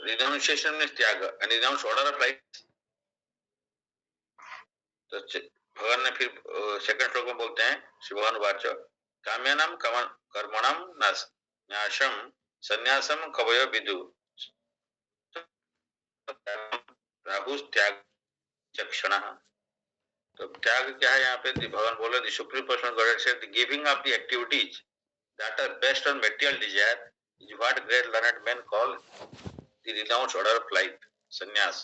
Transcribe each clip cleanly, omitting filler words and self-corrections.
Renunciation means त्याग, and renounce order of life. तो भगवान ने फिर सेकंड श्लोक में बोलते हैं, श्री भगवान वाच काम्यानाम कर्मणाम नाशम संन्यासम कवयो विदु राहु त्याग चक्षण। तो त्याग क्या है यहाँ पे? भगवान बोले the supreme person God said giving up the activities that are based on material desire is what great learned men call the renounced order of life, sannyas.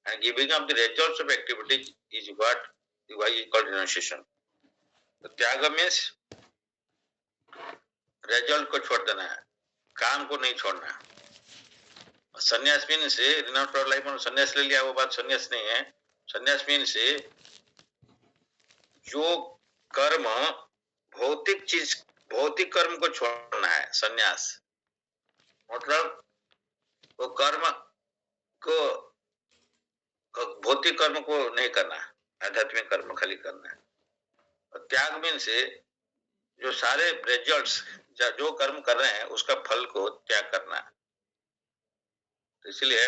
And giving up the results of activities is what the wise is called renunciation. तो त्याग means result को छोड़ देना है, काम को नहीं छोड़ना है। संन्यास मीन्स रिनाउंस ऑर्डर लाइफ में संन्यास ले लिया, वो बात संन्यास नहीं है। संन्यास मीन्स जो कर्म भौतिक चीज, भौतिक कर्म को छोड़ना है। संन्यास मतलब वो कर्म को, भौतिक कर्म को नहीं करना, आध्यात्मिक कर्म खाली करना है। और त्याग मीन से जो सारे रिजल्ट्स, जो कर्म कर रहे हैं उसका फल को त्याग करना है। तो इसलिए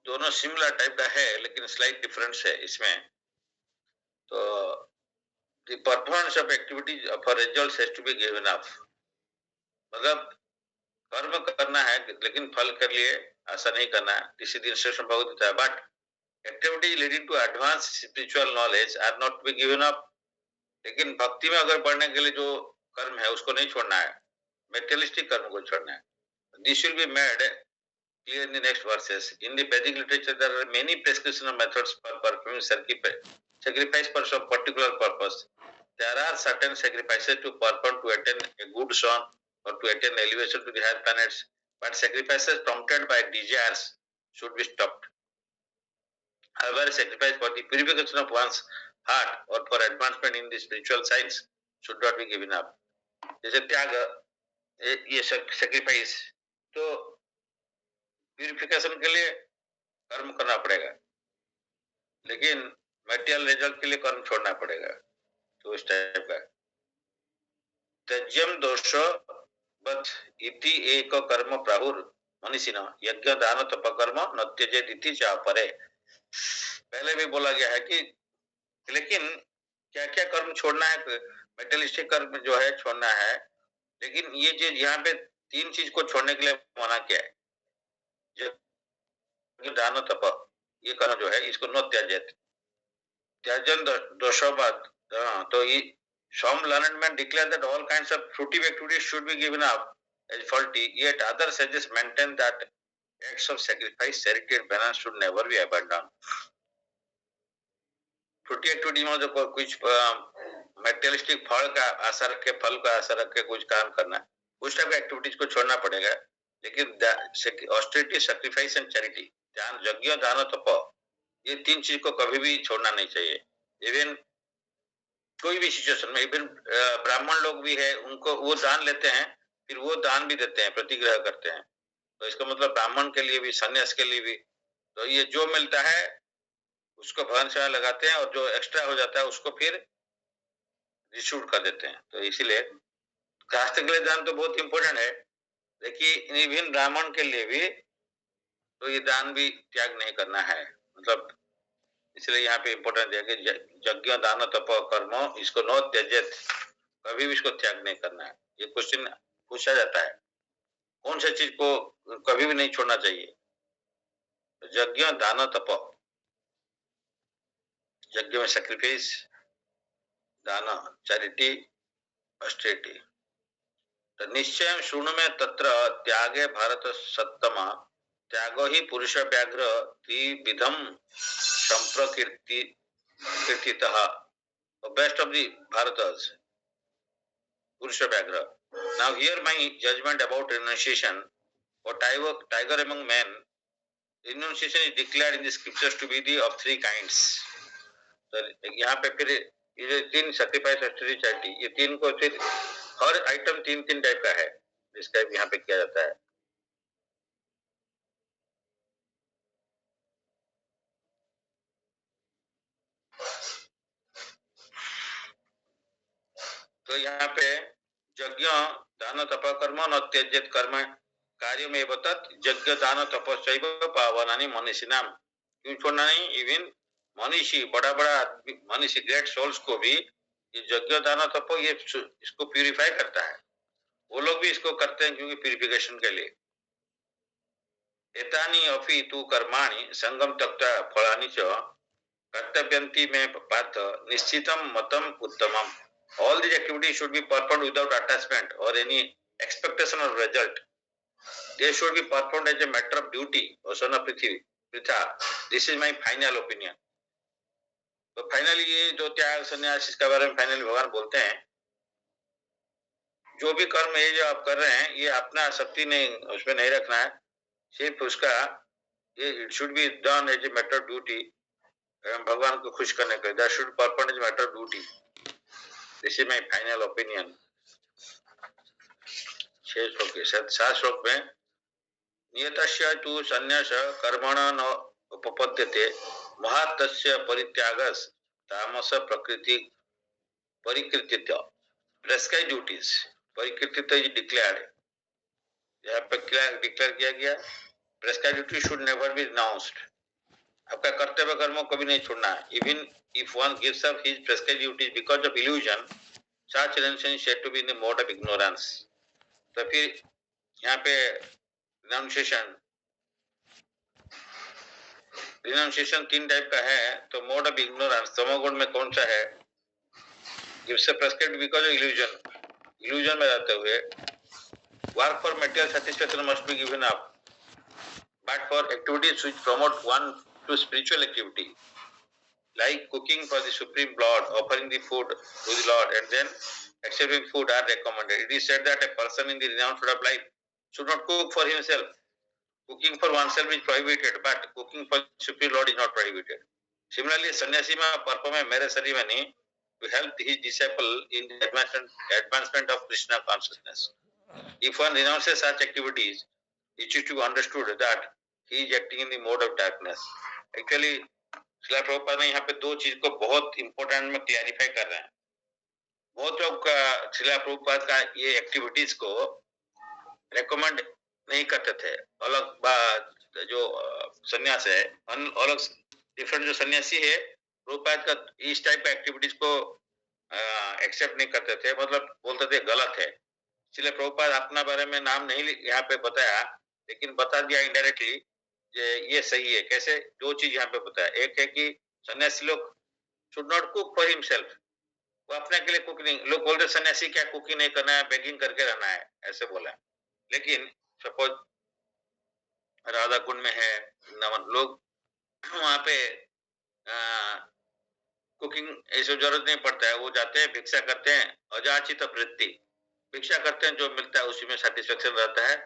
दोनों सिमिलर टाइप का है, लेकिन स्लाइट डिफरेंस है इसमें। तो the performance of activities for results has to be given up, मतलब कर्म करना है लेकिन फल के लिए ऐसा नहीं करना है। This is the instruction Bhagavad Gita. But activities leading to advance spiritual knowledge are not to be given up. लेकिन भक्ति में अगर बढ़ने के लिए जो कर्म है उसको नहीं छोड़ना है, मेटेरियलिस्टिक कर्म को छोड़ना है। This will be made clear in the next verses. In the Vedic literature there are many prescription methods for performing sacrifice for some particular purpose. There are certain sacrifices to perform to attain a good son or to attain elevation to the higher planets, but sacrifices prompted by desires should be stopped. However, sacrifice for the purification of one's heart or for advancement in the spiritual science should not be given up. जैसे त्याग, ये sacrifice, तो purification के लिए कर्म करना पड़ेगा, लेकिन मटेरियल रिजल्ट के लिए कर्म छोड़ना पड़ेगा। तो इस टाइप का त्यज्यम दोषो बत इति एक कर्म प्राहुर मनीषिण यज्ञ दान तप कर्म न त्यजेत इति चा परे। पहले भी बोला गया है कि लेकिन क्या क्या कर्म छोड़ना है, मेटेरियलिस्टिक कर्म जो है छोड़ना है, लेकिन ये चीज यहाँ पे तीन चीज को छोड़ने के लिए मना किया है। जो दान तप ये कर्म जो है इसको न त्याजेत, त्याजन दोषोबत। तो ये some learned men declare that all kinds of fruitive activities should be given up as faulty, yet others suggest maintain that acts of sacrifice, charity and penance should never be abandoned. Fruitive activity में जो कुछ materialistic फल का आशा रख के, फल का आशा रख के कुछ काम करना है, उस टाइप का एक्टिविटीज को छोड़ना पड़ेगा। लेकिन ऑस्टेरिटी, सैक्रिफाइस एंड चैरिटी, ध्यान, यज्ञ, दान, तप, ये तीन चीज को कभी भी छोड़ना नहीं चाहिए। इवन कोई भी सिचुएशन में, इवन ब्राह्मण लोग भी है, उनको वो दान लेते हैं, फिर वो दान भी देते हैं, प्रतिग्रह करते हैं। तो इसका मतलब ब्राह्मण के लिए भी, सन्यास के लिए भी, तो ये जो मिलता है उसको भगवान सेवा लगाते हैं और जो एक्स्ट्रा हो जाता है उसको फिर डिस्ट्रीब्यूट कर देते हैं। तो इसीलिए कास्ट के लिए दान तो बहुत इंपॉर्टेंट है, लेकिन इवन ब्राह्मण के लिए भी तो ये दान भी त्याग नहीं करना है। मतलब इसलिए यहाँ पे इंपॉर्टेंट है कि यज्ञ दान तप कर्म इसको न त्यजेत, कभी भी इसको त्याग नहीं करना है। ये क्वेश्चन पूछा जाता है, कौन सा चीज को कभी भी नहीं छोड़ना चाहिए? यज्ञ दान तप, यज्ञ में सैक्रिफाइस, दान चैरिटी, ऑस्टेरिटी। तो निश्चय शून्य में तत्र त्यागे भारत सत्तम त्यागो ही पुरुष व्याघ्र त्रिविधम संप्रकीर्ति कीर्तितः, बेस्ट ऑफ द भारतस पुरुष व्याघ्र। Now here my judgment about renunciation. For tiger among men, renunciation is declared in the scriptures to be the of three kinds. तो यहाँ पे फिर ये तीन सैक्रिफाइस, ऑस्टेरिटी, चैरिटी, ये तीन को फिर हर आइटम तीन तीन टाइप का है, जिसका यहाँ पे किया जाता है। तो यहाँ पे यज्ञ दान तप कर्म न त्यजेत कर्म कार्य में बतत यज्ञ दान तपस्या पावनानि मनीषिणाम, क्यों छोड़ना नहीं, इवन मनीषी बड़ा बड़ा मनीषी ग्रेट सोल्स को भी ये यज्ञ दान तप ये इसको प्यूरिफाई करता है, वो लोग भी इसको करते हैं क्योंकि प्यूरिफिकेशन के लिए। एतानि अपि तु कर्माणि संगम तप्त फलानि च कर्तव्यन्ति में पार्थ निश्चितम मतम उत्तमम। All these activities should be performed without attachment or any expectation of result. They should be performed as a matter of duty. O son of Pritha, this is my final opinion. तो finally ये जो त्याग संन्यास इसके बारे में finally भगवान बोलते हैं, जो भी कर्म ये जो आप कर रहे हैं ये अपना शक्ति नहीं उसमें नहीं रखना है, सिर्फ उसका ये it should be done as a matter of duty, भगवान को खुश करने के लिए, that should perform as matter of duty. This is my final opinion. 6 श्लोक के 7 श्लोक में नियतस्य तु संन्यास कर्मण न उपपद्यते महात्तस्य परित्यागस तामस प्रकृति परिकृतित प्रेस्क्राइब्ड ड्यूटीज परिकृतित इज डिक्लेयर्ड, यहाँ पे डिक्लेयर किया गया prescribed duty should never be renounced. आपका कर्तव्य कर्मों कभी नहीं छोड़ना है, even if one gives up his prescribed duties because of illusion, such renunciation is said to be in the mode of ignorance। तो फिर यहाँ पे रिनाउंसिएशन 3 टाइप का है, तो मोड ऑफ इग्नोरेंस तमोगुण में कौन सा है, gives a prescribed because of illusion में रहते हुए work for material satisfaction must be given up, but for activities which promote one two spiritual activity like cooking for the supreme lord, offering the food to the lord and then accepting food are recommended. It is said that a person in the renounced sort of life should not cook for himself. Cooking for oneself is prohibited, but cooking for the supreme lord is not prohibited. Similarly, sannyasi may perform a marriage ceremony to help his disciple in the advancement of Krishna consciousness. If one renounces such activities, it is to be understood that he is acting in the mode of darkness. Actually, Srila Prabhupada ने यहाँ पे 2 चीज को बहुत important में clarify कर रहे हैं। बहुत लोग श्रील प्रभुपाद का ये एक्टिविटीज को रेकमेंड नहीं करते थे। अलग बात जो सन्यास है, अलग डिफरेंट जो सन्यासी है प्रभुपाद का इस टाइप का एक्टिविटीज को एक्सेप्ट नहीं करते थे, मतलब बोलते थे गलत है। श्रील प्रभुपाद अपना बारे में नाम नहीं यहाँ पे बताया, लेकिन बता दिया इनडायरेक्टली ये सही है। कैसे? 2 चीज यहाँ पे बताया, एक है कि सन्यासी लोग should not cook for himself, वो अपने के लिए कुक नहीं, लोग बोलते सन्यासी क्या कुकिंग नहीं करना है, बेगिंग करके रहना है, ऐसे बोला। लेकिन सपोज राधा कुंड में है, लोग वहां पे कुकिंग ऐसे जरूरत नहीं पड़ता है, वो जाते हैं भिक्षा करते हैं, अजाचित वृत्ति भिक्षा करते हैं, जो मिलता है उसी में सेटिस्फेक्शन रहता है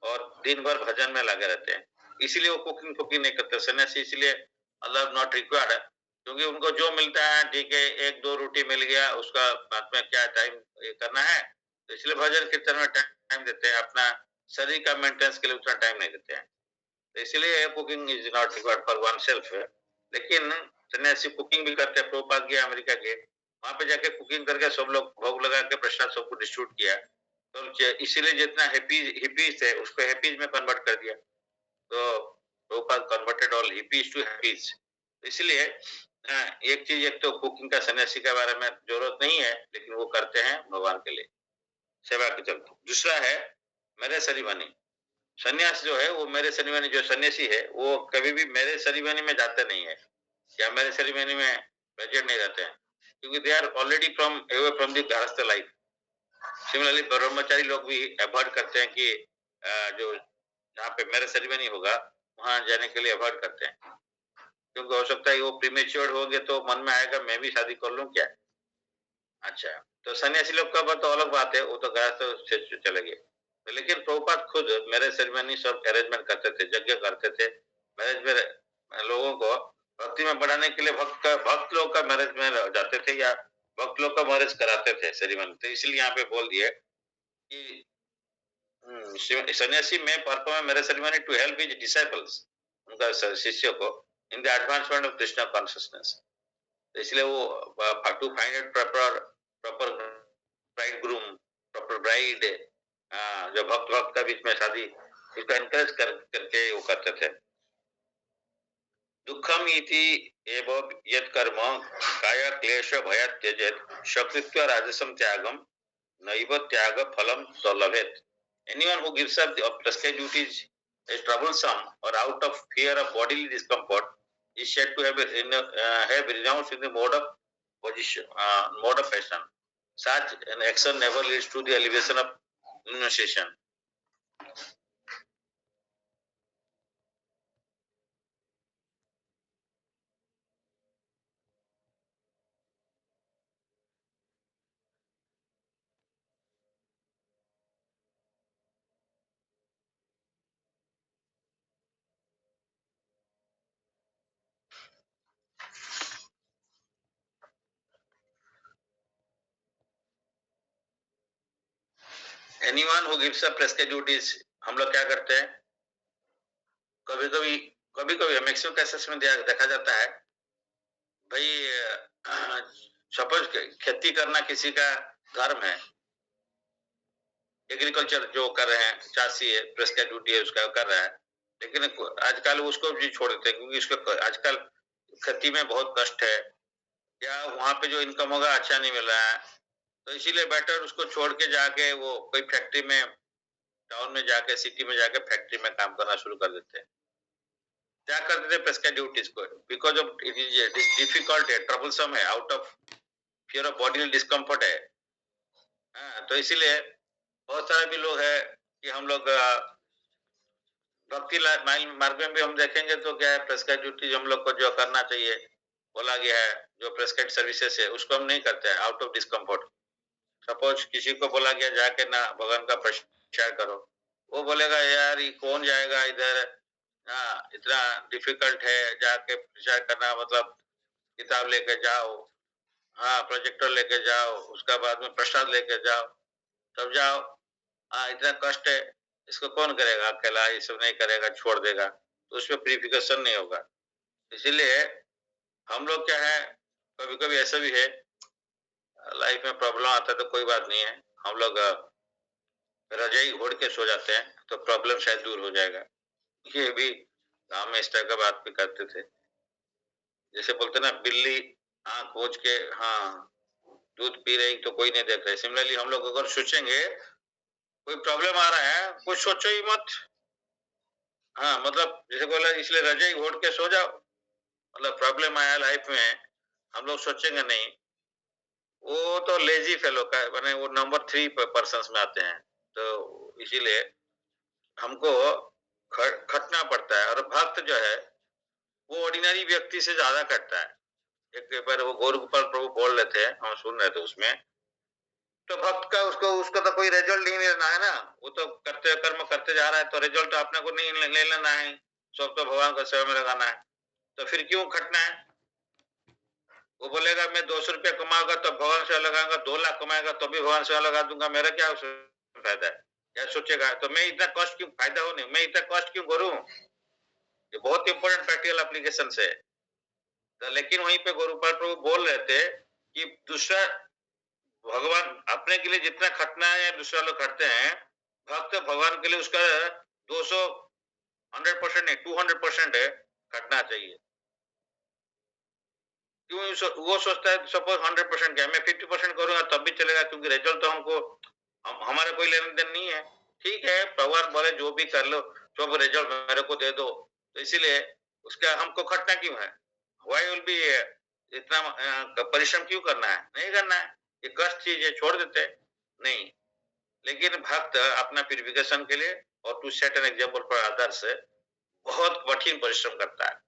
और दिन भर भजन में लगे रहते हैं, इसीलिए वो कुकिंग नहीं करते सन्यासी। इसलिए अल्लाह नॉट रिक्वायर्ड, क्योंकि उनको जो मिलता है ठीक है, 1-2 रोटी मिल गया, उसका बाद में क्या टाइम करना है, तो इसलिए भजन कीर्तन में टाइम देते हैं, अपना शरीर का मेंटेनेंस के लिए उतना टाइम नहीं देते हैं, तो इसलिए cooking is not required for one self. लेकिन सन्यासी कुकिंग भी करते हैं। प्रभुपाद गया अमेरिका के, वहां पे जाके कुकिंग करके सब लोग भोग लगा के प्रसाद सबको डिस्ट्रीब्यूट किया, तो इसीलिए जितना हिपीज थे उसको हैप्पीज में कन्वर्ट कर दिया, तो Prabhupada converted all hippies to happies. इसलिए एक चीज, एक तो कुकिंग का सन्यासी के बारे में जरूरत नहीं है, लेकिन वो करते हैं भगवान के लिए सेवा के चलते। दूसरा है मैरिज सेरेमनी। सन्यास जो है वो मैरिज सेरेमनी, जो सन्यासी है वो कभी भी मैरिज सेरेमनी में जाते नहीं है या मैरिज सेरेमनी में प्रेजेंट नहीं रहते हैं, क्योंकि they are already from away from the grihastha life. Similarly ब्रह्मचारी लोग भी अवॉइड करते हैं कि जो जहाँ पे मैरिज सेरेमनी होगा वहां जाने के लिए अवॉइड करते हैं, क्योंकि हो सकता है वो प्रीमेच्योर होंगे तो मन में आएगा मैं भी शादी कर लूं क्या। अच्छा, तो सन्यासी लोग का तो अलग बात है, वो तो गृहस्थ से चले गए। तो लेकिन प्रभुपाद खुद मैरिज सेरेमनी सब अरेंजमेंट करते थे, यज्ञ करते थे, मैरिज में लोगों को भक्ति में बढ़ाने के लिए भक्त लोग का मैरिज में जाते थे या भक्त लोग का मैरिज कराते थे सेरेमनी। तो इसलिए यहाँ पे बोल दिए कि सन्यासी में perform marriage ceremony to help his disciples, उनका शिष्य को, in the advancement of Krishna consciousness. तो इसलिए वो to find it proper bride groom, proper bride, जो भक्त का बीच में शादी इसको एनकरेज करके वो करते थे। दुःखम इति एव यत् कर्म काय क्लेश भयात् त्यजेत् शक्तित्व राजसम त्यागम नैव त्याग फलम लभेत। Anyone who gives up the prescribed duties is troublesome or out of fear of bodily discomfort is said to have renounced in the mode of passion. Such an action never leads to the elevation of renunciation. Anyone who gives up prescribed duties, हम लोग क्या करते हैं, कभी कभी maximum cases में देखा जाता है भाई, सपोज खेती करना किसी का धर्म है, एग्रीकल्चर जो कर रहे हैं, चासी है, प्रेस्क्राइब ड्यूटी है उसका कर रहा है, लेकिन आजकल उसको भी छोड़ देते हैं क्योंकि उसको आजकल खेती में बहुत कष्ट है या वहां पे जो इनकम होगा अच्छा नहीं मिल रहा है, तो इसीलिए बेटर उसको छोड़ के जाके वो कोई फैक्ट्री में, टाउन में जाके, सिटी में जाके फैक्ट्री में काम करना शुरू कर देते हैं। क्या कर देते हैं प्रेस्क्राइब ड्यूटीज को, because of it is difficult है, ट्रबलसम है, out of fear of body discomfort है। तो इसीलिए बहुत सारे भी लोग है कि हम लोग भक्ति मार्ग में भी हम देखेंगे तो क्या है, प्रेस्क्राइब ड्यूटी हम लोग को जो करना चाहिए बोला गया है, जो प्रेस्क्राइब सर्विसेज है उसको हम नहीं करते हैं आउट ऑफ डिस्कम्फर्ट। सपोज किसी को बोला गया जाके ना भगवान का प्रचार करो, वो बोलेगा यार ये कौन जाएगा इधर, इतना डिफिकल्ट है जाके प्रचार करना, मतलब किताब लेके जाओ, प्रोजेक्टर लेके जाओ, उसका बाद में प्रसाद लेके जाओ, तब जाओ, इतना कष्ट है, इसको कौन करेगा अकेला, ये सब नहीं करेगा, छोड़ देगा, तो उसमें प्यूरिफिकेशन नहीं होगा। इसीलिए हम लोग क्या है, कभी कभी ऐसा भी है लाइफ में प्रॉब्लम आता है तो कोई बात नहीं है, हम लोग रजाई ओढ़ के सो जाते हैं तो प्रॉब्लम शायद दूर हो जाएगा। ये भी गाँव में इस तरह का बात भी करते थे, जैसे बोलते ना बिल्ली आँख पोंछ के दूध पी रही तो कोई नहीं देख रहा है। सिमिलरली हम लोग अगर सोचेंगे कोई प्रॉब्लम आ रहा है, कुछ सोचो ही मत। मतलब जैसे बोला इसलिए रजाई ओढ़ के सो जाओ, मतलब प्रॉब्लम आया लाइफ में, हम लोग सोचेंगे नहीं, वो तो लेजी फेलो का माने वो नंबर 3 पर्सन्स में आते हैं। तो इसीलिए हमको खटना पड़ता है, और भक्त जो है वो ऑर्डिनरी व्यक्ति से ज्यादा खटता है। एक बार वो गौर गोपाल प्रभु बोल रहे थे, हम सुन रहे थे उसमें, तो भक्त का उसको उसको तो कोई रिजल्ट नहीं लेना है ना, वो तो करते कर्म करते जा रहा है, तो रिजल्ट तो अपने को नहीं ले लेना है, सब तो भगवान का सेवा में लगाना है, तो फिर क्यों खटना है। वो बोलेगा मैं 200 रुपया कमाऊंगा तो भगवान सेवा लगाऊंगा, 2 लाख कमाएगा तो भी भगवान सेवा लगा दूंगा, मेरा क्या फायदा है, क्या सोचेगा, तो मैं इतना कष्ट क्यों, फायदा हो नहीं, मैं इतना कष्ट क्यों करूं। ये बहुत इंपॉर्टेंट प्रैक्टिकल एप्लीकेशन है। तो लेकिन वहीं पे गुरुपाल प्रभु बोल रहे थे कि दूसरा भगवान अपने के लिए जितना खटना है या दूसरा लोग खटते हैं, भक्त भगवान के लिए उसका 200 100% नहीं 200% है खटना चाहिए। क्यों वो सोचता है सपोज 100% क्या मैं 50% करूंगा तब भी चलेगा, क्योंकि रिजल्ट तो हमको हमारा कोई लेन देन नहीं है। ठीक है भगवान बोले जो भी कर लो, सब रिजल्ट मेरे को दे दो, तो इसीलिए उसका हमको खटना क्यों है, वाई विल बी, इतना परिश्रम क्यों करना है, नहीं करना है, ये कष्ट चीज है, छोड़ देते नहीं। लेकिन भक्त अपना प्यूरिफिकेशन के लिए और to set an example for others बहुत कठिन परिश्रम करता है।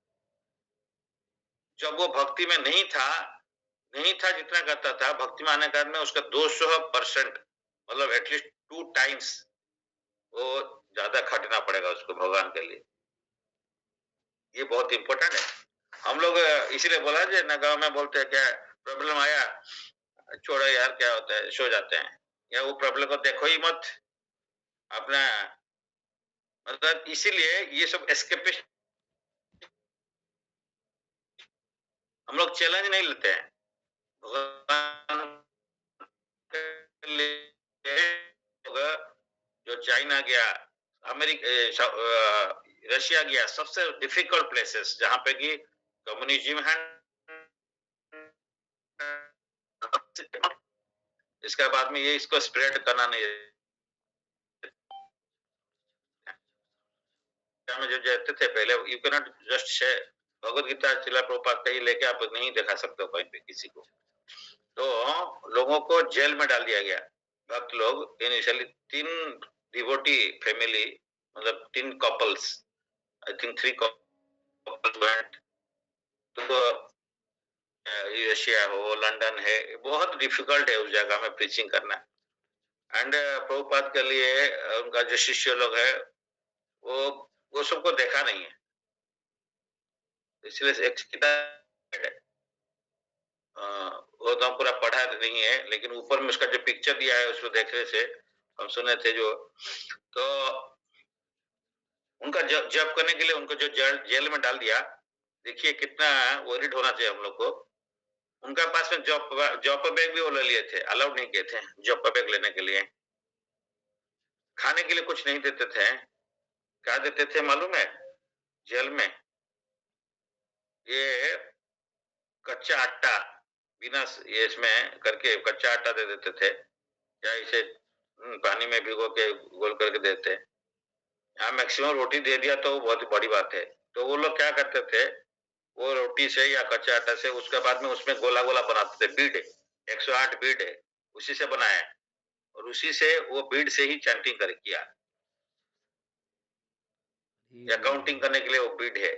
जब वो भक्ति में नहीं था जितना करता था, भक्ति में आने के बाद में उसका 200% मतलब एटलीस्ट 2 टाइम्स वो ज्यादा खटना पड़ेगा उसको भगवान के लिए। ये बहुत इंपॉर्टेंट है। हम लोग इसीलिए बोला जे ना गाँव में बोलते हैं क्या प्रॉब्लम आया छोड़ो यार क्या होता है, सो जाते हैं, या वो प्रॉब्लम को देखो ही मत अपना, मतलब इसीलिए ये सब एस्केपिस्ट हम लोग चैलेंज नहीं लेते हैं भगवान के लिए। जो चाइना गया रशिया गया, सबसे डिफिकल्ट प्लेसेस जहाँ पे कि कम्युनिज्म है। इसके बाद में ये इसको स्प्रेड करना नहीं है। में जो जाते थे पहले, you can not just share Bhagavad Gita Shrila Prabhupada कहीं लेके आप नहीं दिखा सकते हो कहीं पे किसी को। तो लोगों को जेल में डाल दिया गया। भक्त लोग इनिशियली 3 डिवोटी फैमिली, मतलब 3 couples, I think 3 couples went. तो रशिया हो, लंदन है, बहुत डिफिकल्ट है उस जगह में प्रीचिंग करना। एंड प्रभुपाद के लिए उनका जो शिष्य लोग है वो वो सबको देखा नहीं है, इसलिए एक किताब है, वो तो हम पूरा पढ़ा नहीं है, लेकिन ऊपर में उसका जो पिक्चर दिया है उसको देखने से हम सुने थे जो। तो उनका जब करने के लिए उनको जो जेल में डाल दिया, देखिए कितना वरीड होना चाहिए हम लोग को। उनका पास में जॉब बैग भी वो ले लिए थे, अलाउड नहीं किए थे जॉब बैग लेने के लिए। खाने के लिए कुछ नहीं देते थे। क्या देते थे मालूम है जेल में? ये कच्चा आटा, बिना ये इसमें करके कच्चा आटा दे देते थे, या इसे पानी में भिगो के गोल करके देते। यहाँ मैक्सिमम रोटी दे दिया तो बहुत बड़ी बात है। तो वो लोग क्या करते थे, वो रोटी से या कच्चा आटा से उसके बाद में उसमें गोला गोला बनाते थे। बीड 108 बीड है, उसी से बनाया, और उसी से वो बीड से ही चैंटिंग कर किया, या काउंटिंग करने के लिए वो बीड है।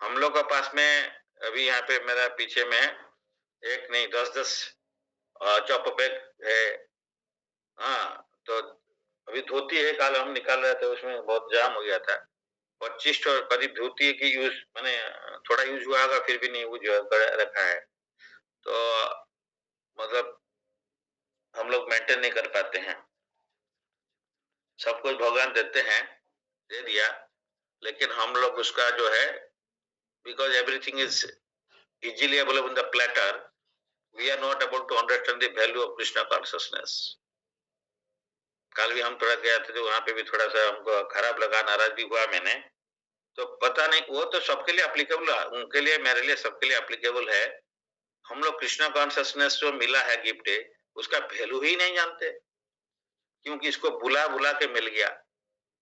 हम लोग के पास में अभी यहाँ पे मेरा पीछे में एक नहीं 10-10 चॉप बैग है। हाँ, तो अभी धोती है, कल हम निकाल रहे थे उसमें बहुत जाम हो गया था। 25 करीब धोती की यूज मैंने थोड़ा यूज हुआ होगा, फिर भी नहीं यूज रखा है। तो मतलब हम लोग मेंटेन नहीं कर पाते हैं। सब कुछ भगवान देते हैं, दे दिया, लेकिन हम लोग उसका जो है, because everything is easily available in the platter, we are not able to understand the value of Krishna consciousness. कल भी हम थोड़ा गया थे तो वहां पे भी थोड़ा सा हमको खराब लगा, नाराज भी हुआ मैंने। तो पता नहीं, वो तो सबके लिए एप्लीकेबल है, उनके लिए, मेरे लिए, सबके लिए एप्लीकेबल है। हम लोग कृष्णा कॉन्शियसनेस जो मिला है गिफ्ट, उसका वैल्यू ही नहीं जानते, क्योंकि इसको बुला बुला के मिल गया।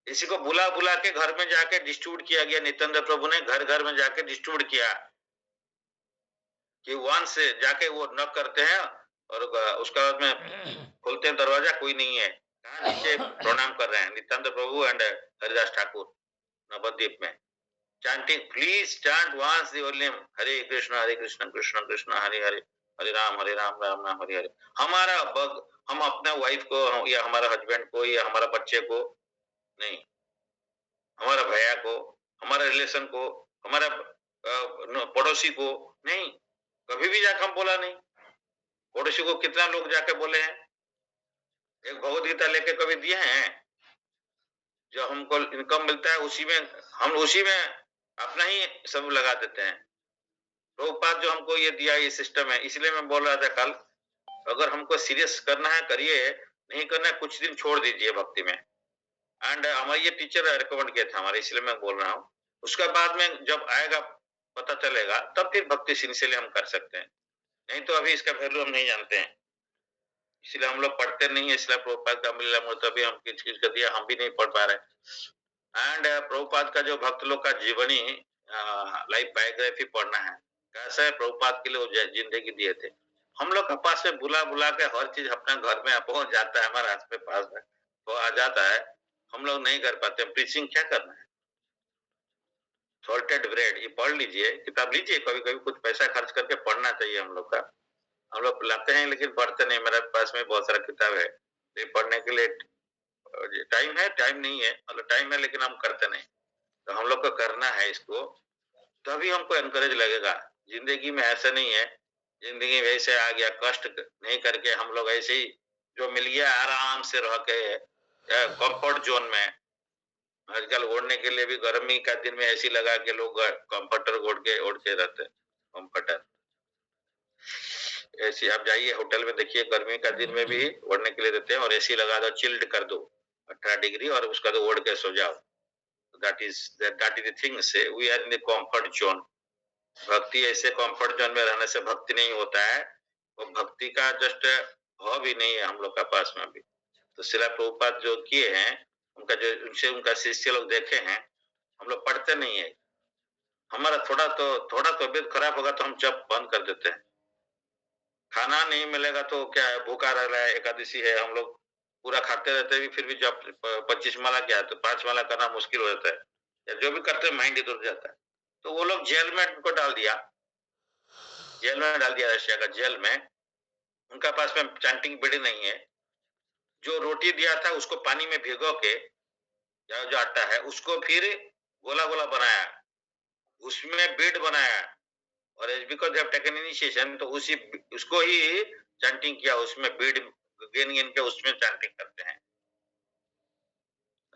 इसी को बुला बुला के घर में जाके डिस्ट्रीब्यूट किया गया। नित्यानंद प्रभु ने घर घर में जाके डिस्ट्रीब्यूट किया कि वंस जाके वो नॉक करते हैं और उसका बाद में खोलते हैं दरवाजा, कोई नहीं है, कहाँ नीचे प्रणाम कर रहे हैं नित्यानंद प्रभु एंड हरिदास ठाकुर नवद्वीप में। chanting, please chant once the only name, Hare Krishna Krishna Krishna Hare Hare, Hare Ram Ram Ram Hare Hare। हमारा बग, हम अपने वाइफ को या हमारा हस्बैंड को या हमारा बच्चे को नहीं, हमारा भैया को, हमारा रिलेशन को, हमारा पड़ोसी को नहीं, कभी भी जाकर हम बोला नहीं। पड़ोसी को कितना लोग जाके बोले हैं? एक भगवत गीता लेके कभी दिए हैं? जो हमको इनकम मिलता है उसी में हम उसी में अपना ही सब लगा देते हैं। प्रभुपाद जो हमको ये दिया, ये सिस्टम है, इसलिए मैं बोल रहा था कल, अगर हमको सीरियस करना है करिए, नहीं करना है कुछ दिन छोड़ दीजिए भक्ति में। एंड हमारे ये टीचर रिकमेंड किया था हमारे, इसलिए मैं बोल रहा हूँ। उसके बाद में जब आएगा पता चलेगा, तब फिर भक्ति सिंसियरली हम कर सकते हैं, नहीं तो अभी इसका वैल्यू हम नहीं जानते हैं, इसलिए हम लोग पढ़ते नहीं है। इसलिए प्रभुपाद का मिला तभी हम किस चीज का दिया हम भी नहीं पढ़ पा रहे। एंड प्रभुपाद का जो भक्त लोग का जीवनी लाइफ बायोग्राफी पढ़ना है, कैसे प्रभुपाद के लिए वो जिंदगी दिए थे। हम लोग के पास में बुला बुला के हर चीज अपने घर में पहुंच जाता है, हमारे हाथ में पास में वो आ जाता है, हम लोग नहीं कर पाते। प्रीचिंग क्या करना है? सॉल्टेड ब्रेड, ये पढ़ लीजिए, किताब लीजिए, कभी कभी कुछ पैसा खर्च करके पढ़ना चाहिए हम लोग का। हम लोग लाते हैं लेकिन पढ़ते नहीं। मेरे पास में बहुत सारा किताब है, ये पढ़ने के लिए टाइम है, टाइम नहीं है, मतलब टाइम है लेकिन हम करते नहीं। तो हम लोग को करना है इसको, तभी हमको एनकरेज लगेगा। जिंदगी में ऐसा नहीं है, जिंदगी वैसे आ गया, कष्ट नहीं करके हम लोग ऐसे ही जो मिल गया आराम से रह के कंफर्ट जोन में। आजकल ओढ़ने के लिए भी गर्मी का दिन में ऐसी लगा के लोग कंफर्टर ओढ़ के रहते हैं। कंफर्टर एसी, आप जाइए होटल में देखिए, गर्मी का दिन में भी ओढ़ने के लिए देते हैं, और एसी लगा दो, चिल्ड कर दो, 18 डिग्री, और उसका तो ओढ़ के सो जाओ। दैट इज द थिंग से we are in the comfort zone. भक्ति ऐसे कंफर्ट जोन में रहने से भक्ति नहीं होता है, वो भक्ति का जस्ट भाव भी नहीं है हम लोग का पास में अभी। तो शिला प्रभुपाद जो किए हैं, उनका जो उनसे उनका शिष्य लोग देखे हैं, हम लोग पढ़ते नहीं है। हमारा थोड़ा तबियत खराब होगा तो हम जप बंद कर देते हैं। खाना नहीं मिलेगा तो क्या है, भूखा रह रहा है, एकादशी है, हम लोग पूरा खाते रहते भी, फिर भी जब 25 माला क्या है तो 5 माला करना मुश्किल हो जाता है, या जो भी करते हैं माइंड इधर जाता है। तो वो लोग जेल में उनको डाल दिया, रशिया का जेल में। उनका पास में चैंटिंग बेड़ी नहीं है। जो रोटी दिया था उसको पानी में भिगो के, या जो आटा है उसको फिर गोला गोला बनाया, उसमें बीड बनाया, और as because they have taken initiation, तो उसी उसको ही चैंटिंग किया, उसमें बीड गिन गिन के उसमें चैंटिंग करते हैं।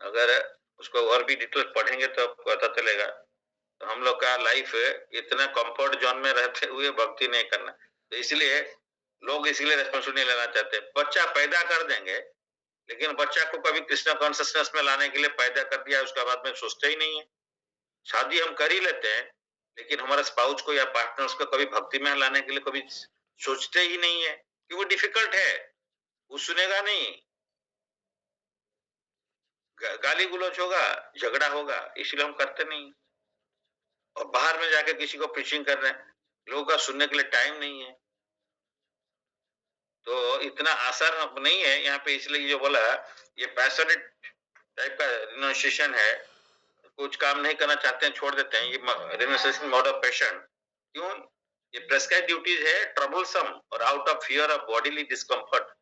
अगर उसको और भी डिटेल पढ़ेंगे तो आपको पता चलेगा। तो हम लोग का लाइफ इतना कंफर्ट जोन में रहते हुए भक्ति नहीं करना, तो इसलिए लोग इसलिए रेस्पॉन्सिबिलिटी नहीं लेना चाहते। बच्चा पैदा कर देंगे, लेकिन बच्चा को कभी कृष्ण कॉन्शियसनेस में लाने के लिए पैदा कर दिया, उसका बाद में सोचते ही नहीं है। शादी हम कर ही लेते हैं, लेकिन हमारे स्पाउस को या पार्टनर्स को कभी भक्ति में लाने के लिए कभी सोचते ही नहीं है, कि वो डिफिकल्ट है, वो सुनेगा नहीं, गाली गुलोच होगा, झगड़ा होगा, इसलिए हम करते नहीं। और बाहर में जाके किसी को प्रीचिंग कर रहे हैं, लोगों का सुनने के लिए टाइम नहीं है, तो इतना आसान नहीं है यहाँ पे। इसलिए जो बोला, ये पैशनेट टाइप का रिनोसिएशन है, कुछ काम नहीं करना चाहते हैं, छोड़ देते हैं, ये रिनोसिएशन मोड ऑफ पैशन। क्यों? ये प्रेस्क्राइब ड्यूटीज है, ट्रबलसम और out of fear of bodily discomfort.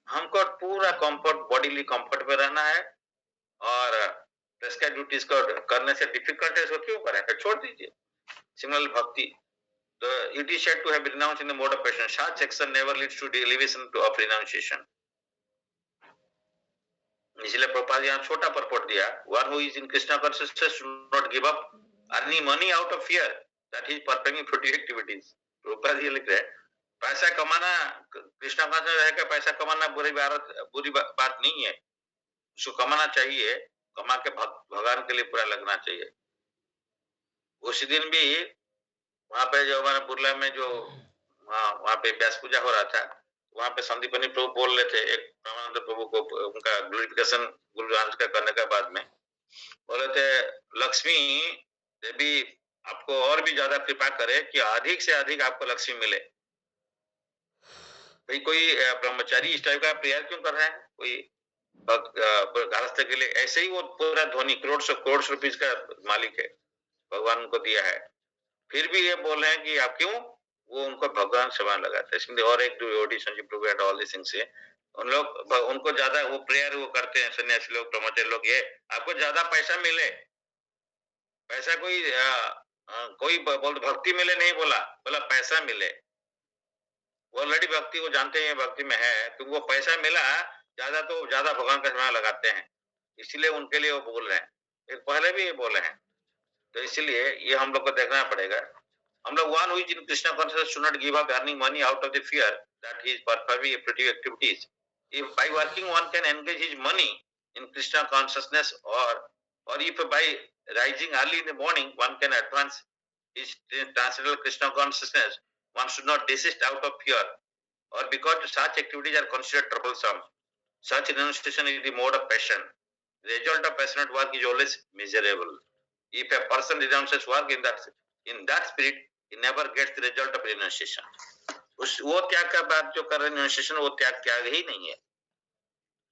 हमको पूरा कंफर्ट, बॉडीली कंफर्ट में रहना है, और प्रेस्क्राइब ड्यूटीज को करने से डिफिकल्ट है, इसको क्यों करें, फिर छोड़ दीजिए। सिमिलर भक्ति, तो it is said to have been renounced in the mode of passion. Such action never leads to the elevation of renunciation. इसलिए प्रभुपाद यहाँ छोटा परपोर्ट दिया, one who is in Krishna consciousness should not give up earning money out of fear that he is performing fruitive activities. Prabhupada ये लिख रहे हैं, पैसा कमाना, कृष्णा conscious रहकर पैसा कमाना बुरी बात नहीं है, उसको कमाना चाहिए, कमा के भगवान के लिए पूरा लगना चाहिए। उसी दिन भी वहां पे जो हमारे बुर्ला में जो वहां पे व्यास पूजा हो रहा था, वहां पे संदीपनी प्रभु बोल रहे थे, एक रामानंद प्रभु को उनका ग्लोरिफिकेशन गुरु महाराज का करने के बाद में बोले थे, लक्ष्मी देवी आपको और भी ज्यादा कृपा करे कि अधिक से अधिक आपको लक्ष्मी मिले। भाई कोई ब्रह्मचारी इस टाइप का प्रेयर क्यों कर रहे हैं, कोई गृहस्थ के लिए? ऐसे ही वो पूरा धोनी करोड़ रुपीज का मालिक है, भगवान उनको दिया है, फिर भी ये बोल रहे हैं कि आप क्यों, वो उनको भगवान समान लगाते हैं। इसमें और एक devotee Sanjeev Prabhu and all this things, उन लोग उनको ज्यादा वो प्रेयर वो करते हैं, सन्यासी लोग, ब्रह्मचारी लोग, ये आपको ज्यादा पैसा मिले, पैसा कोई बोल भक्ति मिले नहीं बोला, बोला पैसा मिले। वो ऑलरेडी भक्ति वो जानते हैं भक्ति में है, तो वो पैसा मिला ज्यादा तो ज्यादा भगवान का समान लगाते हैं, इसलिए उनके लिए वो बोल रहे हैं, एक पहले भी ये बोले हैं। तो इसलिए ये हम लोग को देखना पड़ेगा। हम लोग one who is in Krishna consciousness should not give up earning money out of the fear that he is performing productive activities. If by working one can engage his money in Krishna consciousness, or if by rising early in the morning one can advance his transcendental Krishna consciousness, one should not desist out of fear, or because such activities are considered troublesome. Such renunciation is the mode of passion. The result of passionate work is always miserable. If a person renounces work in that spirit, he never gets the result of renunciation. वो त्याग का बात जो कर रहे renunciation, वो त्याग ही नहीं है,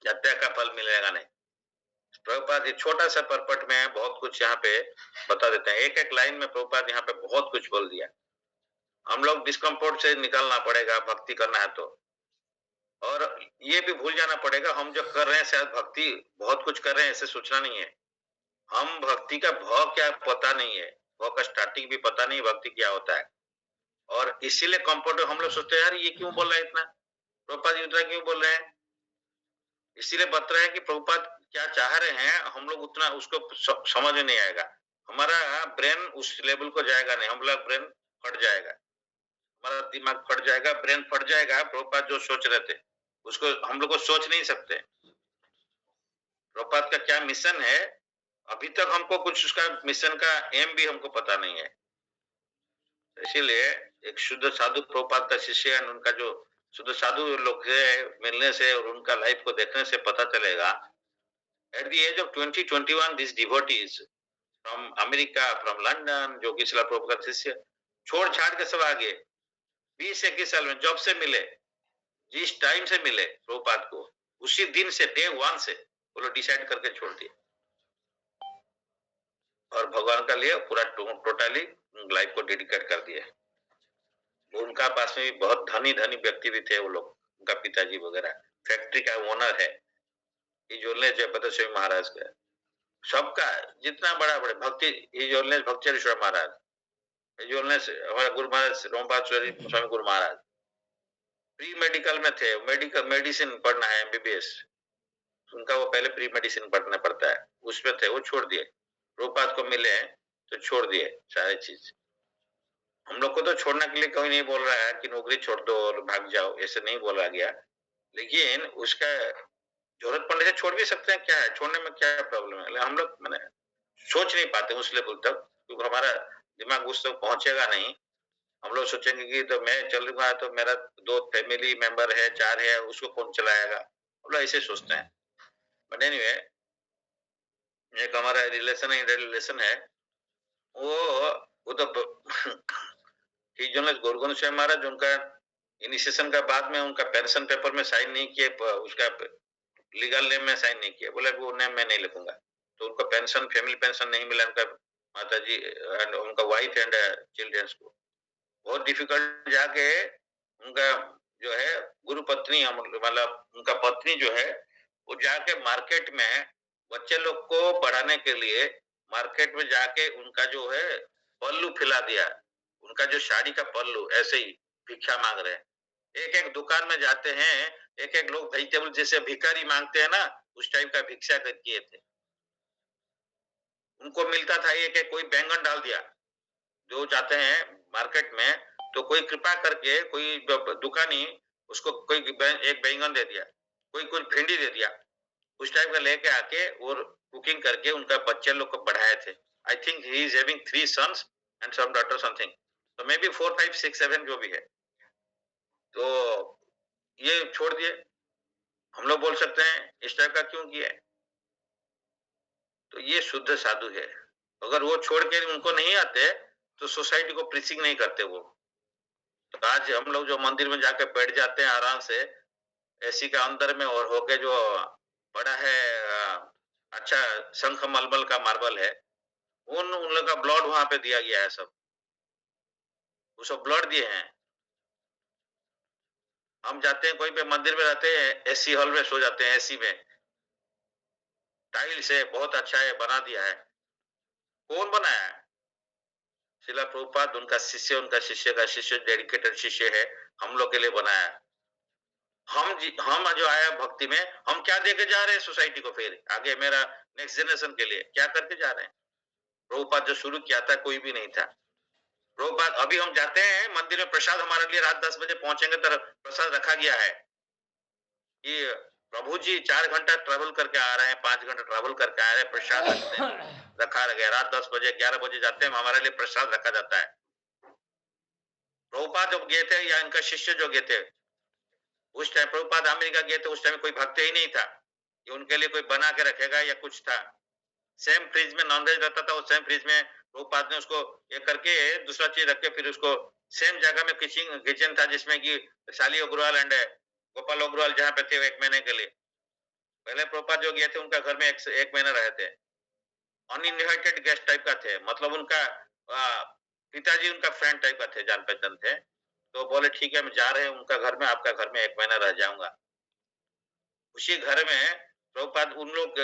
या त्याग का फल मिलेगा नहीं। प्रभुपाद ये छोटा सा परपट में बहुत कुछ यहाँ पे बता देते हैं, एक एक लाइन में प्रभुपाद यहाँ पे बहुत कुछ बोल दिया। हम लोग डिस्कम्फर्ट से निकलना पड़ेगा भक्ति करना है तो, और ये भी भूल जाना पड़ेगा हम जो कर रहे हैं शायद भक्ति बहुत कुछ कर रहे हैं ऐसे सोचना नहीं है। हम भक्ति का भाव क्या पता नहीं है, भाव का स्टार्टिंग भी पता नहीं भक्ति क्या होता है, और इसीलिए कंफर्ट हम लोग सोचते हैं यार ये क्यों बोल रहा है इतना, प्रभुपाद इतना क्यों बोल रहे हैं, इसीलिए बता रहे हैं कि प्रभुपाद क्या चाह रहे हैं, हम लोग उतना उसको समझ नहीं आएगा, हमारा ब्रेन उस लेवल को जाएगा नहीं, हम लोग ब्रेन फट जाएगा, हमारा दिमाग फट जाएगा, ब्रेन फट जाएगा। प्रभुपाद जो सोच रहे थे उसको हम लोग को सोच नहीं सकते। प्रभुपाद का क्या मिशन है, अभी तक हमको कुछ उसका मिशन का एम भी हमको पता नहीं है। इसीलिए एक शुद्ध साधु प्रभुपाद का शिष्य है, उनका जो शुद्ध साधु लोग है, मिलने से और उनका लाइफ को देखने से पता चलेगा। At the age of 2021 this devotees from America, from London, जो कि शिला प्रभुपाद का शिष्य छोड़ छाड़ के सब आगे 20-21 साल में जब से मिले, जिस टाइम से मिले प्रभुपाद को, उसी दिन से डे 1 से वो लोग डिसाइड करके छोड़ दिए और भगवान का लिए पूरा टोटली लाइफ को डेडिकेट कर दिया। उनका पास में भी बहुत धनी धनी व्यक्ति भी थे वो लोग, उनका पिताजी वगैरह फैक्ट्री का ओनर है, हिजोलने जयपत स्वामी महाराज का, सबका जितना बड़ा बड़े भक्ति हिजोलने भक्तेश्वर महाराज, हिजोलने हमारा गुरु महाराज रोमपाद स्वामी गुरु महाराज प्री मेडिकल में थे, मेडिकल मेडिसिन पढ़ना है एमबीबीएस, उनका वो पहले प्री मेडिसिन पढ़ना पड़ता है, उसमें थे, वो छोड़ दिए। रूपात को मिले तो छोड़ दिए सारी चीज। हम लोग को तो छोड़ने के लिए कोई नहीं बोल रहा है कि नौकरी छोड़ दो और भाग जाओ, ऐसे नहीं बोला गया, लेकिन उसका जरूरत पड़ने से छोड़ भी सकते हैं, क्या है छोड़ने में क्या प्रॉब्लम है। हम लोग मैंने सोच नहीं पाते उस लेवल तक, क्योंकि हमारा दिमाग उस तक पहुंचेगा नहीं। हम लोग सोचेंगे कि तो मैं चलूंगा तो मेरा 2 फैमिली मेंबर है, 4 है, उसको कौन चलाएगा, हम लोग ऐसे सोचते हैं। बट एनीवे, एक हमारा रिलेशन है, वो तो गोरगोन से महाराज, उनका इनिशिएशन का बाद में उनका पेंशन पेपर में साइन नहीं किए, उसका लीगल नेम में साइन नहीं किया, बोले वो नेम मैं नहीं लिखूंगा, तो उनको पेंशन, फैमिली पेंशन नहीं मिला उनका माता जी एंड उनका वाइफ एंड चिल्ड्रंस को। बहुत डिफिकल्ट जाके उनका जो है गुरु पत्नी, मतलब उनका पत्नी जो है, वो जाके मार्केट में बच्चे लोग को बढ़ाने के लिए मार्केट में जाके उनका जो है पल्लू फैला दिया, उनका जो साड़ी का पल्लू ऐसे ही भिक्षा मांग रहे हैं। एक एक दुकान में जाते हैं, एक एक लोग वेजिटेबल जैसे भिखारी मांगते हैं ना, उस टाइप का भिक्षा किए थे। उनको मिलता था एक एक, कोई बैंगन डाल दिया, जो जाते हैं मार्केट में तो कोई कृपा करके कोई दुकानी उसको कोई एक बैंगन दे दिया, कोई कुछ भिंडी दे दिया, उस टाइप का लेके आके और कुकिंग करके उनका बच्चे लोग को बढ़ाए थे। I think he is having 3 sons and some daughter something, तो मे बी 4 5 6 7 जो भी है। तो ये छोड़ दिए। हम लोग बोल सकते हैं इस टाइप का क्यों किया है, तो ये शुद्ध साधु है। अगर वो छोड़ के उनको नहीं आते तो सोसाइटी को प्रीचिंग नहीं करते वो। तो आज हम लोग जो मंदिर में जाके बैठ जाते हैं आराम से एसी का अंदर में, और होके जो बड़ा है अच्छा शंख मलमल का मार्बल है, उन लोग का ब्लड वहां पे दिया गया है, सब वो सब ब्लड दिए हैं। हम जाते हैं कोई पे मंदिर में रहते हैं, एसी हॉल में सो जाते हैं, एसी में टाइल से बहुत अच्छा है बना दिया है, कौन बनाया है? शिला प्रभुपाद, उनका शिष्य का शिष्य डेडिकेटेड शिष्य है, हम लोग के लिए बनाया है। हम जो आया भक्ति में, हम क्या देके जा रहे हैं सोसाइटी को, फिर आगे मेरा नेक्स्ट जनरेशन के लिए क्या करके जा रहे हैं? प्रभुपाद जो शुरू किया था कोई भी नहीं था। प्रभुपाद, अभी हम जाते हैं मंदिर में, प्रसाद हमारे लिए रात 10 बजे पहुंचेंगे तो प्रसाद रखा गया है कि प्रभु जी 4 घंटा ट्रेवल करके आ रहे हैं, 5 घंटा ट्रेवल करके आ रहे हैं, प्रसाद रखते हैं, रखा गया रात 10 बजे 11 बजे जाते हैं, हमारे लिए प्रसाद रखा जाता है। प्रभुपाद जब गए थे या इनका शिष्य जो गए थे, उस टाइम प्रभुपाद अमेरिका गए थे, उस टाइम कोई भक्त ही नहीं था कि उनके लिए कोई बना के रखेगा या कुछ था। सेम फ्रिज में नॉनवेज रहता था, वो सेम फ्रिज में प्रभुपाद ने उसको ये करके दूसरा चीज रख के फिर उसको सेम जगह में किचन था, जिसमें कि शाली अग्रवाल एंड गोपाल अग्रवाल जहाँ पे थे 1 महीने के लिए। पहले प्रभुपाद जो गए थे उनका घर में 1 महीना रहे थे, अनइनवाइटेड गेस्ट टाइप का थे, मतलब उनका पिताजी उनका फ्रेंड टाइप का थे, जान पहचान थे। तो बोले ठीक है, हम जा रहे हैं उनका घर में, आपका घर में 1 महीना रह जाऊंगा। उसी घर में प्रभुपाद उन लोग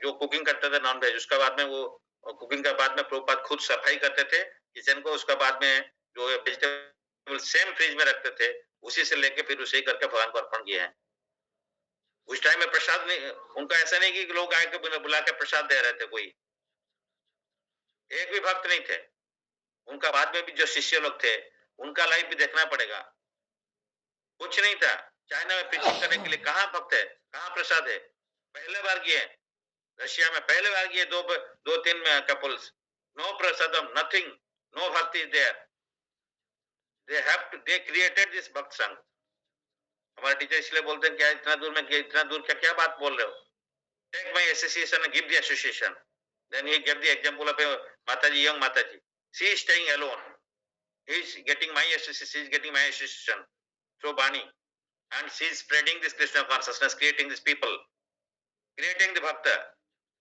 जो कुकिंग करते थे नॉनवेज, उसका बाद में वो कुकिंग के बाद में प्रभुपाद खुद सफाई करते थे किचन को, उसका बाद में जो वेजिटेबल सेम फ्रिज में रखते थे, उसी से लेके फिर उसे करके भगवान को अर्पण किए हैं। उस टाइम में प्रसाद नहीं, उनका ऐसा नहीं कि लोग आके बुला के प्रसाद दे रहे थे, कोई एक भी भक्त नहीं थे। उनका बाद में भी जो शिष्य लोग थे उनका लाइफ भी देखना पड़ेगा, कुछ नहीं था। चाइना में प्रीचिंग करने के लिए कहाँ भक्त है, कहाँ प्रसाद है, पहले बार गए रशिया में पहले बार ये दो तीन में कपल्स, नो प्रसादम, नथिंग, नो भक्ति देयर, दे क्रिएटेड दिस भक्त संघ। हमारे टीचर इसलिए बोलते हैं क्या इतना दूर में, इतना दूर क्या बात बोल रहे हो, take my association, give the association. Then he give the example of mataji, young mataji, she is staying alone, he is getting my association, she is getting my association through Bani, and she is spreading this Krishna consciousness, creating these people, creating the bhakta।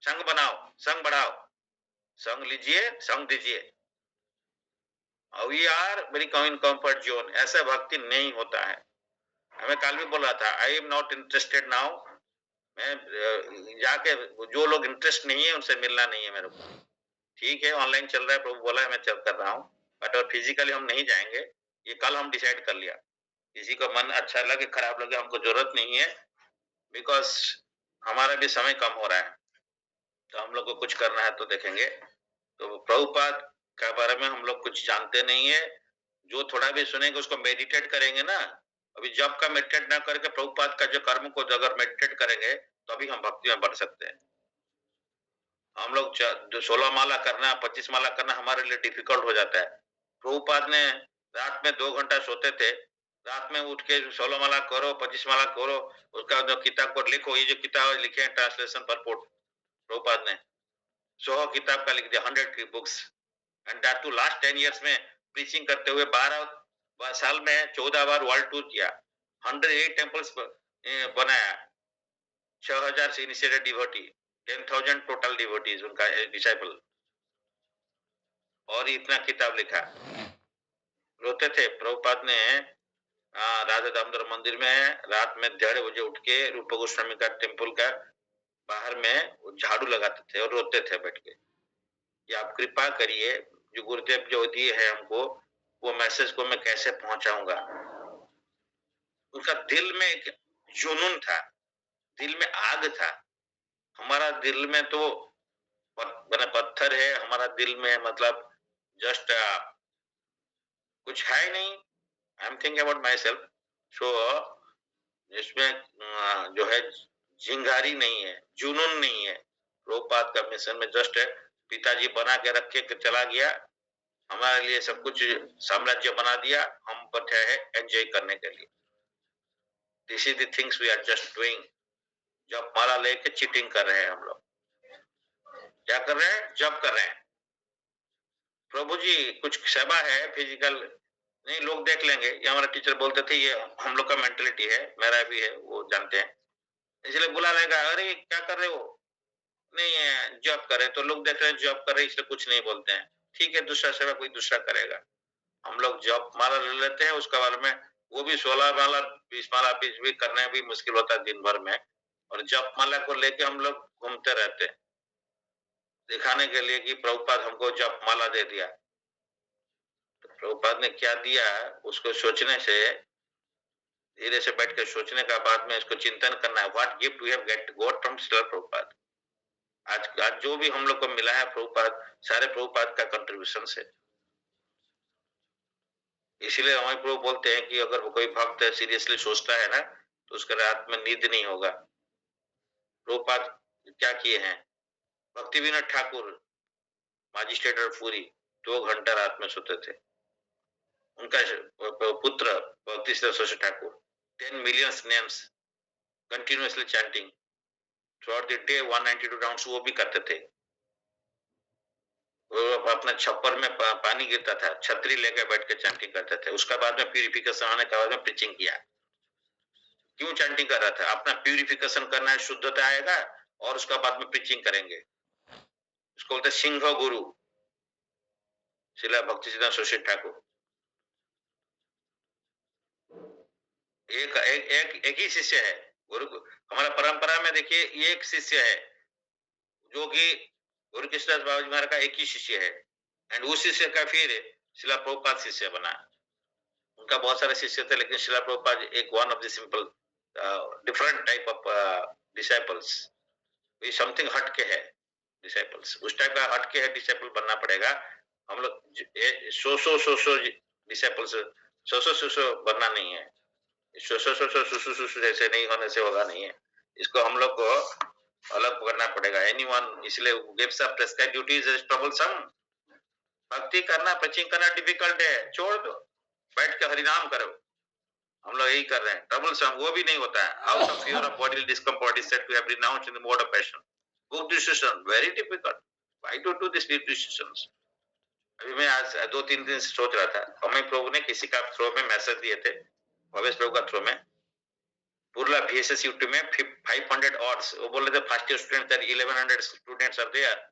संग बनाओ, संग बढ़ाओ, संग लीजिए, संग दीजिए। We are very in comfort zone, ऐसा भक्ति नहीं होता है। हमें कल भी बोला था, I am not interested now, मैं जाके जो लोग इंटरेस्ट नहीं है उनसे मिलना नहीं है मेरे को। ठीक है, ऑनलाइन चल रहा है, प्रभु बोला है मैं चल कर रहा हूँ, बट और फिजिकली हम नहीं जाएंगे। ये कल हम डिसाइड कर लिया। किसी को मन अच्छा लगे खराब लगे, हमको जरूरत नहीं है, बिकॉज हमारा भी समय कम हो रहा है, तो हम लोग को कुछ करना है तो देखेंगे। तो प्रभुपाद के बारे में हम लोग कुछ जानते नहीं है, जो थोड़ा भी सुनेंगे उसको मेडिटेट करेंगे ना। अभी जब का मेडिटेट ना करके प्रभुपाद का जो कर्म को अगर मेडिटेट करेंगे तो अभी हम भक्ति में बढ़ सकते हैं। हम लोग 16 माला करना, 25 माला करना हमारे लिए डिफिकल्ट हो जाता है। प्रभुपाद ने रात में 2 घंटा सोते थे, रात में उठ के 16 माला करो, 25 माला करो, उसका जो किताब को लिखो। ये जो किताब लिखे हैं ट्रांसलेशन परपोर्ट, प्रभुपाद ने 100 किताब का लिख दिया, 100 की books, and that to last 10 years में प्रीचिंग करते हुए 12 साल में 14 बार वर्ल्ड टूर किया, 108 टेम्पल्स बनाया, 6000 से इनिशिएटेड डिवोटी, 10,000 टोटल डिवोटीज उनका डिसाइपल, और इतना किताब लिखा। रोते थे प्रभुपाद ने। राधा दामोदर मंदिर में रात में 1:30 बजे उठ के रूप गोस्वामी का टेम्पल का बाहर में झाड़ू लगाते थे और रोते थे बैठ के, कि आप कृपा करिए, जो गुरुदेव जो दिए है हमको, वो मैसेज को मैं कैसे पहुंचाऊंगा। उनका दिल में एक जुनून था, दिल में आग था। हमारा दिल में तो पत्थर है, हमारा दिल में मतलब जस्ट कुछ है नहीं। I am thinking about myself. सो इसमें जो है जिंगारी नहीं है, जुनून नहीं है। प्रभुपाद का मिशन में जस्ट पिताजी बना के रख के चला गया, हमारे लिए सब कुछ साम्राज्य बना दिया, हम बैठे हैं एंजॉय करने के लिए। This is the things we are just doing. जब माला लेके चीटिंग कर रहे हैं हम लोग। क्या कर रहे हैं? जब कर रहे हैं। प्रभु जी कुछ सेवा है फिजिकल नहीं, लोग देख लेंगे। ये हमारा टीचर बोलते थे, ये हम लोग का मेंटेलिटी है, मेरा भी है, वो जानते हैं, इसलिए बुला लेगा, अरे क्या कर रहे हो, नहीं है जॉब कर रहे, तो लोग देख रहे हैं जॉब कर रहे, इसलिए कुछ नहीं बोलते हैं। ठीक है, दूसरा सेवा कोई दूसरा करेगा। हम लोग जॉब माला ले लेते हैं, उसके बारे में वो भी 16 माला 20 माला बीच भी करने भी मुश्किल होता है दिन भर में, और जॉब माला को लेके हम लोग घूमते रहते हैं, दिखाने के लिए कि प्रभुपाद हमको जॉब माला दे दिया। तो प्रभुपाद ने क्या दिया, उसको सोचने से, धीरे से बैठ कर सोचने का बाद में इसको चिंतन करना है। What gift we have get got from Srila Prabhupada. आज जो भी हम लोग को मिला है प्रभुपाद, सारे प्रभुपाद का कंट्रीब्यूशन से। इसलिए हमारे प्रभु बोलते हैं कि अगर कोई भक्त सीरियसली सोचता है ना, तो उसके रात में नींद नहीं होगा। प्रभुपाद क्या किए हैं, भक्ति विनोद ठाकुर मजिस्ट्रेट और पूरी 2 घंटा रात में सोते थे। उनका पुत्र भक्ति Siddharth Thakur 10 million names continuously chanting through the day, 192 rounds वो भी करते थे। वो अपना छप्पर में पानी गिरता था, छतरी लेकर बैठ के चैंटिंग करते थे। उसका बाद में प्यूरिफिकेशन होने के बाद में प्रीचिंग किया। क्यों चैंटिंग कर रहा था? अपना प्यूरिफिकेशन करना है, शुद्धता आएगा, और उसका बाद में प्रीचिंग करेंगे। उसको बोलते सिंह गुरु श्रील भक्ति सिद्धांत सरस्वती ठाकुर। एक ही शिष्य है गुरु। हमारा परंपरा में देखिए एक शिष्य है, जो कि गुरु कृष्णदास बाबा जी महाराज का एक ही शिष्य है, एंड उस शिष्य का फिर श्रील प्रभुपाद शिष्य बना। उनका बहुत सारे शिष्य थे, लेकिन श्रील प्रभुपाद एक one of the simple different type of disciples. Something हट के है डिसाइपल्स, उस टाइप का हट के है डिसाइपल बनना पड़ेगा। हम लोग सौ डिसाइपल्स, सौ बनना नहीं है। सौ जैसे नहीं होने से होगा नहीं है। इसको हम लोग को अलग करना पड़ेगा। एनीवन, इसलिए gives up prescribe duties is troublesome. भक्ति करना, प्रीचिंग करना डिफिकल्ट है, छोड़ दो, बैठ के हरिनाम करो। हम लोग यही कर रहे हैं। ट्रबलसम वो भी नहीं होता है। Out of fear of body discomfort is said to have renounced in the mode of passion. Good decision, very difficult. Why to do this decisions? अभी मैं आज 2-3 दिन से सोच रहा था, हमें प्रभु ने किसी का थ्रो में मैसेज दिए थे, भवेश प्रभु का थ्रो में, पूरा VSS यूट्यूब में 500 odds, वो बोल रहे थे first year student that 1100 students are there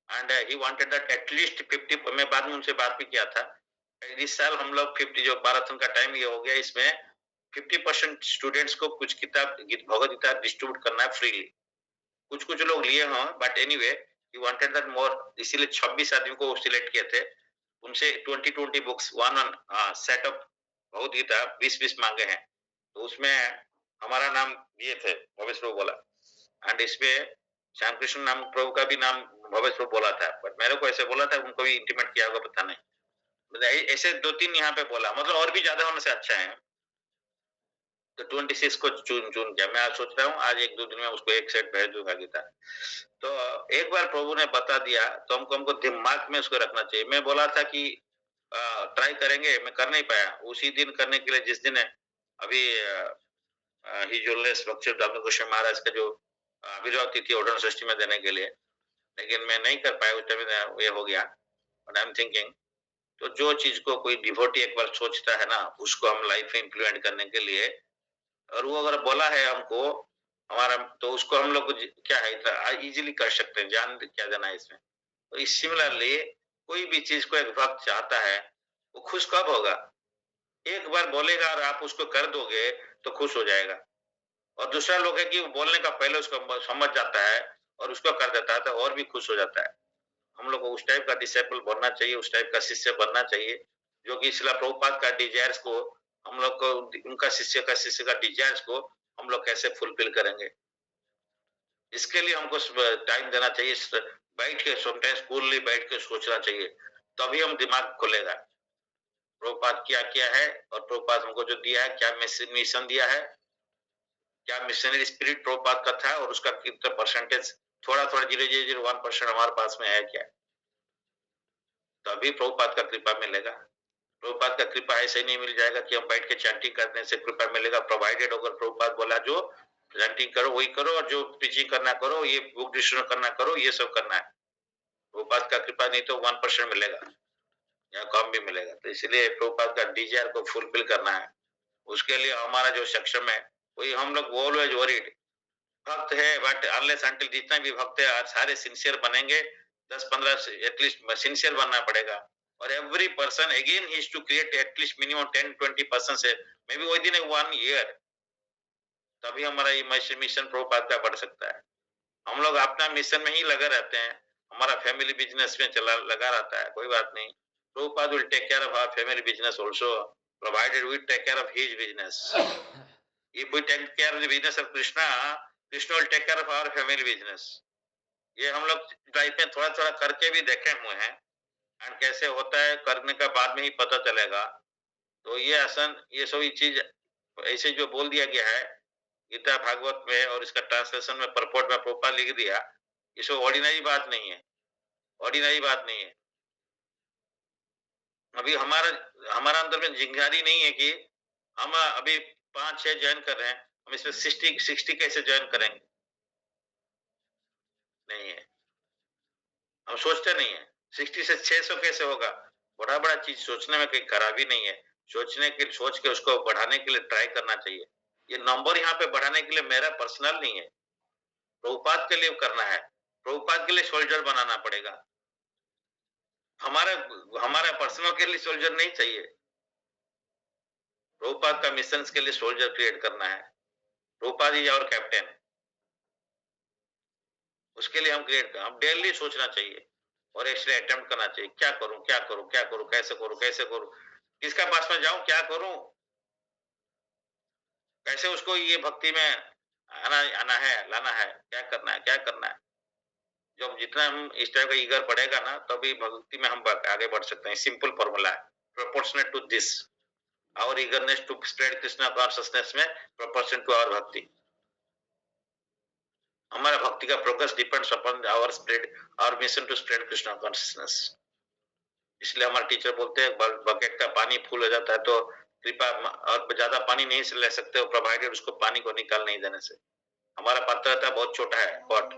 and he wanted that at least 50। मैं बाद में उनसे बात भी किया था, इस साल हम लोग 50 जो मैराथन का टाइम ये हो गया, इसमें 50% स्टूडेंट्स को कुछ किताब भगवद गीता डिस्ट्रीब्यूट करना है फ्रीली। कुछ कुछ लोग लिए हों, but anyway he wanted that more, इसीलिए 26 आदमी को सिलेक्ट किए थे, उनसे 20 books one set of Bhagavad Gita 20 मांगे हैं। तो उसमें हमारा नाम दिए थे, भवेश प्रभु बोला, एंड इसमें श्याम कृष्ण नाम प्रभु का भी नाम भवेश प्रभु बोला था, बट मेरे को ऐसे बोला था, उनको भी इंटीमेट किया होगा पता नहीं, मतलब ऐसे 2-3 यहाँ पे बोला, मतलब और भी ज्यादा होने से अच्छा है। तो 26 को चुन किया। मैं आज सोच रहा हूँ आज 1-2 दिन में उसको एक सेट भेज दूंगा गीता। तो एक बार प्रभु ने बता दिया तो हमको दिमाग में उसको रखना चाहिए। मैं बोला था कि ट्राई करेंगे, मैं कर नहीं पाया। उसी दिन करने के लिए जिस दिन है अभी हिजोलेस बख्शी डॉक्टर कृष्ण महाराज का जो आविर्भाव तिथि ओडन षष्ठी में देने के लिए, लेकिन मैं नहीं कर पाया, उस टाइम ये हो गया। बट आई एम थिंकिंग, तो जो चीज को कोई डिवोटी एक बार सोचता है ना, उसको हम लाइफ में इम्प्लीमेंट करने के लिए, और वो अगर बोला है हमको हमारा, तो उसको हम लोग क्या है इजीली कर सकते हैं, जान क्या जाना है इसमें। तो इस सिमिलरली कोई भी चीज को एक भक्त चाहता है, वो खुश कब होगा? एक बार बोलेगा और आप उसको कर दोगे तो खुश हो जाएगा। और दूसरा लोग है कि बोलने का पहले उसको समझ जाता है और उसको कर देता है तो और भी खुश हो जाता है। हम लोग को उस टाइप का डिसिपल बनना चाहिए, उस टाइप का शिष्य बनना चाहिए, जो कि शिला प्रभुपाद का डिजायर्स को हम लोग को, उनका शिष्य का डिजायर्स को हम लोग कैसे फुलफिल करेंगे, इसके लिए हमको टाइम देना चाहिए। बैठ के समटाइम्स कूलली बैठ के सोचना चाहिए, तभी हम दिमाग खुलेगा। प्रभुपाद क्या किया है और प्रभुपाद हमको जो दिया है, क्या मिशन दिया है, क्या मिशनरी स्पिरिट प्रभुपाद का था और उसका कितना परसेंटेज, थोड़ा 0.001% हमारे पास में है क्या, तभी प्रभुपाद का कृपा मिलेगा। प्रभुपाद का कृपा ऐसे नहीं मिल जाएगा कि हम बैठ के चैंटिंग करने से कृपा मिलेगा। प्रोवाइडेड अगर प्रभुपाद बोला जो चैंटिंग करो वही करो, और जो टीचिंग करना करो, ये बुक डिस्ट्रीब्यूशन करना करो, ये सब करना है। प्रभुपाद का कृपा नहीं तो 1% मिलेगा या कम भी मिलेगा। तो इसलिए प्रभुपाद का डिजायर को फुलफिल करना है, उसके लिए हमारा जो सक्षम है, वही हम लोग ऑलवेज वरीड भक्त है, बट अनलेस अंटिल जितना भी भक्त है सारे सिंसियर बनेंगे, 10-15 एटलीस्ट सिंसियर बनना पड़ेगा। और every person again he is to create at least minimum 10-20% से maybe within 1 year, तभी हमारा ये मिशन प्रभुपाद का बढ़ सकता है। हम लोग अपना मिशन में ही लगे रहते हैं, हमारा फैमिली बिजनेस में चला लगा रहता है, कोई बात नहीं, Prabhupada will take care of our family business also, provided we take care of his business. If we take care of the business of Krishna, Krishna will take care of our family business. ये हम लोग लाइफ में थोड़ा थोड़ा करके भी देखे हुए हैं, एंड कैसे होता है करने का बाद में ही पता चलेगा। तो ये आसन, ये सभी चीज ऐसे जो बोल दिया गया है गीता भागवत में, और इसका ट्रांसलेशन में परपोर्ट में प्रोपा लिख दिया, ये सब ऑर्डिनरी बात नहीं है, ऑर्डिनरी बात नहीं है। अभी हमारा हमारा अंदर में जिंगारी नहीं है कि हम अभी 5-6 ज्वाइन कर रहे हैं, हम इसमें 60 कैसे ज्वाइन करेंगे, नहीं है, हम सोचते नहीं है 60 से 600 कैसे होगा। बड़ा बड़ा चीज सोचने में कोई खराबी नहीं है, सोच के उसको बढ़ाने के लिए ट्राई करना चाहिए। ये नंबर यहाँ पे बढ़ाने के लिए मेरा पर्सनल नहीं है, प्रभुपाद के लिए करना है, प्रभुपाद के लिए सोल्जर बनाना पड़ेगा। हमारा हमारा पर्सनल के लिए सोल्जर नहीं चाहिए, प्रभुपाद का मिशन के लिए सोल्जर क्रिएट करना है। प्रभुपाद इज आवर कैप्टन, उसके लिए हम डेली सोचना चाहिए और एक्चुअली अटेम्प्ट करना चाहिए, क्या करूं क्या करूं क्या करूं, कैसे करूं कैसे करूं, किसका पास में जाऊं, क्या करूं, कैसे उसको ये भक्ति में आना है, लाना है, क्या करना है क्या करना है। जब जितना हम इस टाइप का ईगर बढ़ेगा ना, तभी भक्ति में हम आगे बढ़ सकते हैं। सिंपल फॉर्मूला है, proportionate to this our eagerness to spread Krishna consciousness में proportion to our bhakti। हमारा भक्ति का progress depends upon our spread, our mission to spread Krishna consciousness. इसलिए हमारे टीचर बोलते हैं बकेट का पानी फुल हो जाता है तो कृपा, और ज्यादा पानी नहीं से ले सकते हो प्रोवाइडेड उसको पानी को निकाल नहीं देने से। हमारा पात्रता बहुत छोटा है पॉट।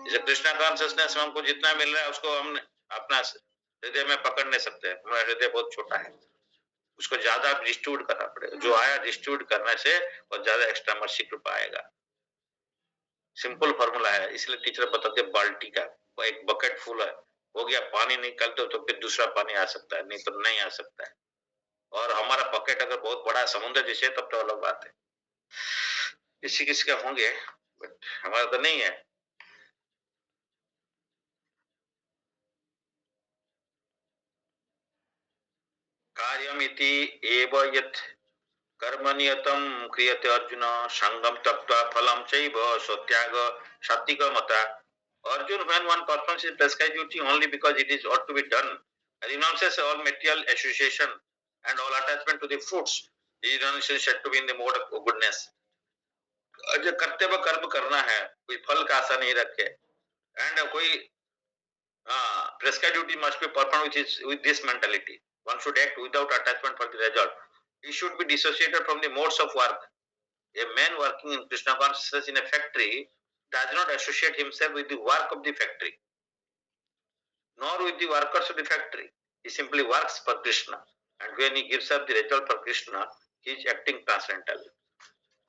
जैसे कृष्णा कॉन्शियसनेस में हमको जितना मिल रहा है उसको हम अपना हृदय में पकड़ नहीं सकते। हमारा हृदय बहुत छोटा है, उसको ज्यादा डिस्ट्रीब्यूट करना पड़ेगा। जो आया डिस्ट्रीब्यूट करने से और ज्यादा एक्स्ट्रा मर्सी कृपा आएगा। सिंपल फॉर्मूला है, इसलिए टीचर बताते हैं बाल्टी का एक बकेट फुल है, हो गया पानी निकाल दो तो फिर दूसरा पानी आ सकता है, नहीं तो नहीं आ सकता है। और हमारा बकेट अगर बहुत बड़ा समुद्र जैसे तब तो अलग बात है, किसी किसी का होंगे बट हमारा तो नहीं है। कार्यमिति एव यत् कर्मनियतम क्रियते अर्जुन संगम तत्वा फलम चैव स्वत्याग सात्विक मता। Arjun, when one performs his prescribed duty only because it is ought to be done, renounces all material association and all attachment to the fruits, this renunciation said to be in the mode of goodness. जो कर्तव्य कर्म करना है, कोई फल का आशा नहीं रखे, and कोई prescribed duty must be performed with this mentality. One should act without attachment for the result. He should be dissociated from the modes of work. A man working in Krishna consciousness in a factory does not associate himself with the work of the factory, nor with the workers of the factory. He simply works for Krishna, and when he gives up the result for Krishna, he is acting transcendentally.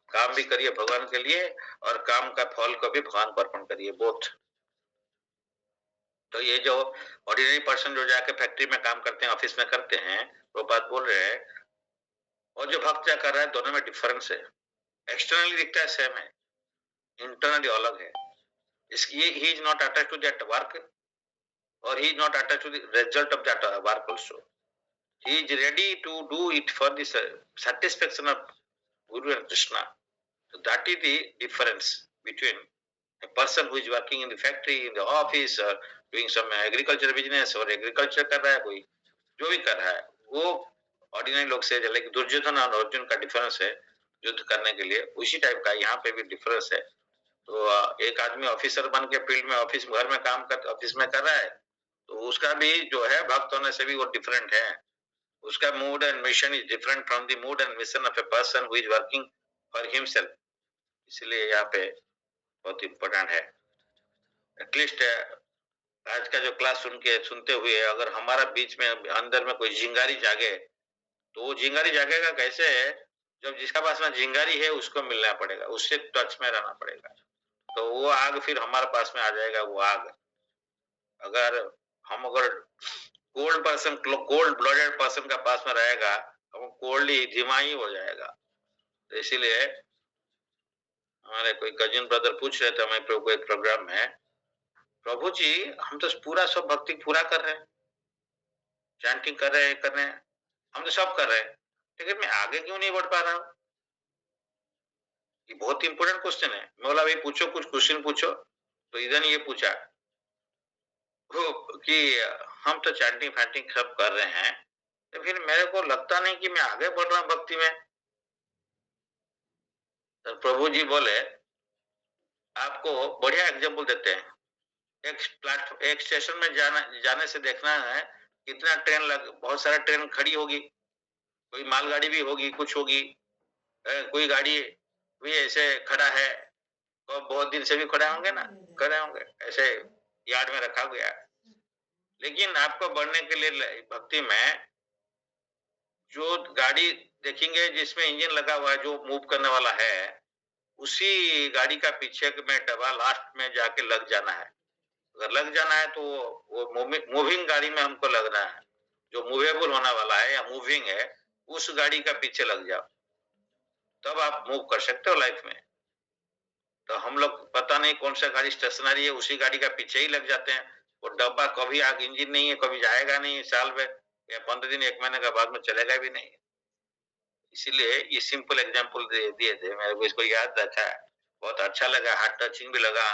काम भी करिए भगवान के लिए और काम का फल को भी भगवान को अर्पण करिए, बोथ। तो ये जो ऑर्डिनरी पर्सन जो जाके फैक्ट्री में काम करते हैं, ऑफिस में करते हैं, वो बात बोल रहे हैं, और जो भक्त कर रहा है दोनों में डिफरेंस है। एक्सटर्नली दिखता है सेम है, इंटरनली अलग है। इसकी ही is not attached to that work और he is not attached to the result of that work also. He is ready to do it for the satisfaction of Guru and Krishna. So that is the difference between a person who is working in the factory, in the office, or doing some agriculture business, और agriculture कर रहा है कोई, जो भी कर रहा है, वो ऑर्डिनरी लोग से, लेकिन दुर्योधन और अर्जुन का डिफरेंस है युद्ध करने के लिए, उसी टाइप का यहाँ पे भी डिफरेंस है। तो एक आदमी ऑफिसर बन के फील्ड में ऑफिस घर में काम कर ऑफिस में कर रहा है, तो उसका भी जो है भक्त होने से भी वो डिफरेंट है। उसका mood and mission is different from the mood and mission of a person who is working for himself. इसलिए यहाँ पे बहुत इम्पोर्टेंट है। एटलीस्ट आज का जो क्लास सुनते हुए अगर हमारा बीच में अंदर में कोई जिंगारी जागे, तो वो जिंगारी जागेगा कैसे है, जब जिसका पास में जिंगारी है उसको मिलना पड़ेगा, उससे टच में रहना पड़ेगा, तो वो आग फिर हमारे पास में आ जाएगा। वो आग अगर cold person, cold blooded person का पास में रहेगा, हम कोल्डली धीमा ही हो जाएगा। तो इसीलिए हमारे कोई कजिन ब्रदर पूछ रहे थे हमें प्रभु एक प्रोग्राम में, प्रभु जी हम तो पूरा सब भक्ति पूरा कर रहे हैं, चैंटिंग कर रहे हैं, हम तो सब कर रहे हैं, लेकिन मैं आगे क्यों नहीं बढ़ पा रहा हूँ? ये बहुत इंपॉर्टेंट क्वेश्चन है। मैं बोला भाई पूछो, कुछ क्वेश्चन पूछो। तो इधर ये पूछा कि हम तो चैंटिंग फैंटिंग सब कर रहे हैं, तो फिर मेरे को लगता नहीं कि मैं आगे बढ़ रहा हूँ भक्ति में। तो प्रभु जी बोले आपको बढ़िया एग्जाम्पल देते हैं। एक स्टेशन में जाने से देखना है कितना ट्रेन बहुत सारा ट्रेन खड़ी होगी, कोई मालगाड़ी भी होगी, कुछ होगी, कोई गाड़ी भी ऐसे खड़ा है, तो बहुत दिन से भी खड़े होंगे ना, खड़े होंगे ऐसे यार्ड में रखा गया। लेकिन आपको बढ़ने के लिए भक्ति में जो गाड़ी देखेंगे जिसमें इंजन लगा हुआ है, जो मूव करने वाला है, उसी गाड़ी का पीछे में डब्बा लास्ट में जाके लग जाना है। अगर लग जाना है तो वो मूविंग गाड़ी में हमको लगना है, जो मूवेबल होने वाला है या मूविंग है, उस गाड़ी का पीछे लग जाओ, तब आप मूव कर सकते हो लाइफ में। तो हम लोग पता नहीं कौन सा गाड़ी स्टेशनरी है, उसी गाड़ी का पीछे ही लग जाते हैं। वो डब्बा कभी आगे इंजन नहीं है, कभी जाएगा नहीं, साल में या 15 दिन 1 महीने के बाद में चलेगा भी नहीं। इसीलिए ये सिंपल एग्जांपल दिए थे, मेरे को इसको याद रखा है, बहुत अच्छा लगा, हार्ट टचिंग भी लगा।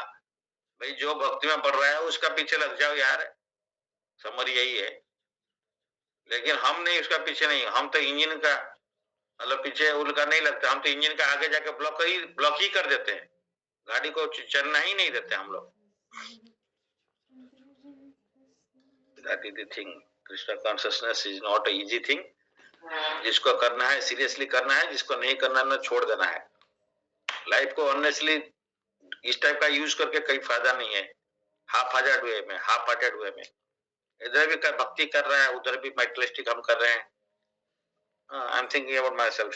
भाई जो भक्ति में पढ़ रहा है उसका पीछे लग जाओ यार, समझ यही है। लेकिन हम नहीं, उसका पीछे नहीं, हम तो इंजन का मतलब पीछे उनका नहीं लगता, हम तो इंजन का आगे जाके ब्लॉक ही कर देते हैं। गाड़ी को चलना ही नहीं देते हम लोग। That is the thing. Krishna consciousness is not a easy thing. जिसको करना है सीरियसली करना है, जिसको नहीं करना है छोड़ देना है। लाइफ को ऑनेस्टली इस टाइप का यूज करके कोई फायदा नहीं है। हाफ हार्टेड वे में, हाफ हार्टेड वे में इधर भी भक्ति कर रहा है, उधर भी मेटलिस्टिक हम कर रहे हैं। आई am thinking about my self.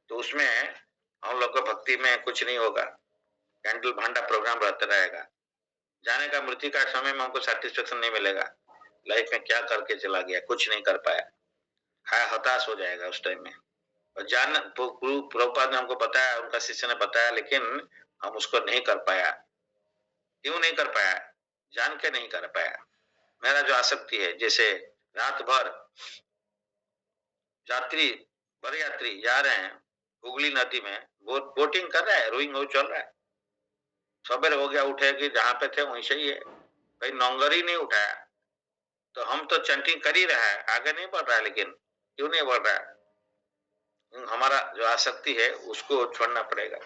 तो उसमें हम लोग को भक्ति में कुछ नहीं होगा। कैंडल भांडा प्रोग्राम रहता रहेगा। जाने का मृत्यु का समय में हमको सेटिस्फेक्शन नहीं मिलेगा। लाइफ में क्या करके चला गया, कुछ नहीं कर पाया, हताश हो जाएगा उस टाइम में। और जान प्रभुपाद ने हमको बताया, उनका शिष्य ने बताया, लेकिन हम उसको नहीं कर पाया। क्यों नहीं कर पाया? जान के नहीं कर पाया। मेरा जो आसक्ति है, जैसे रात भर यात्री बर यात्री जा रहे हैं हुगली नदी में, बोटिंग कर रहा है, रोइंग हो चल रहा है। सवेरे हो गया, उठे कि जहां पे थे वहीं से ही है भाई, नौंगर ही नहीं उठाया। तो हम तो चैंटिंग कर ही रहा है, आगे नहीं बढ़ रहा है। लेकिन क्यों नहीं बढ़ रहा है? हमारा जो आसक्ति है उसको छोड़ना पड़ेगा।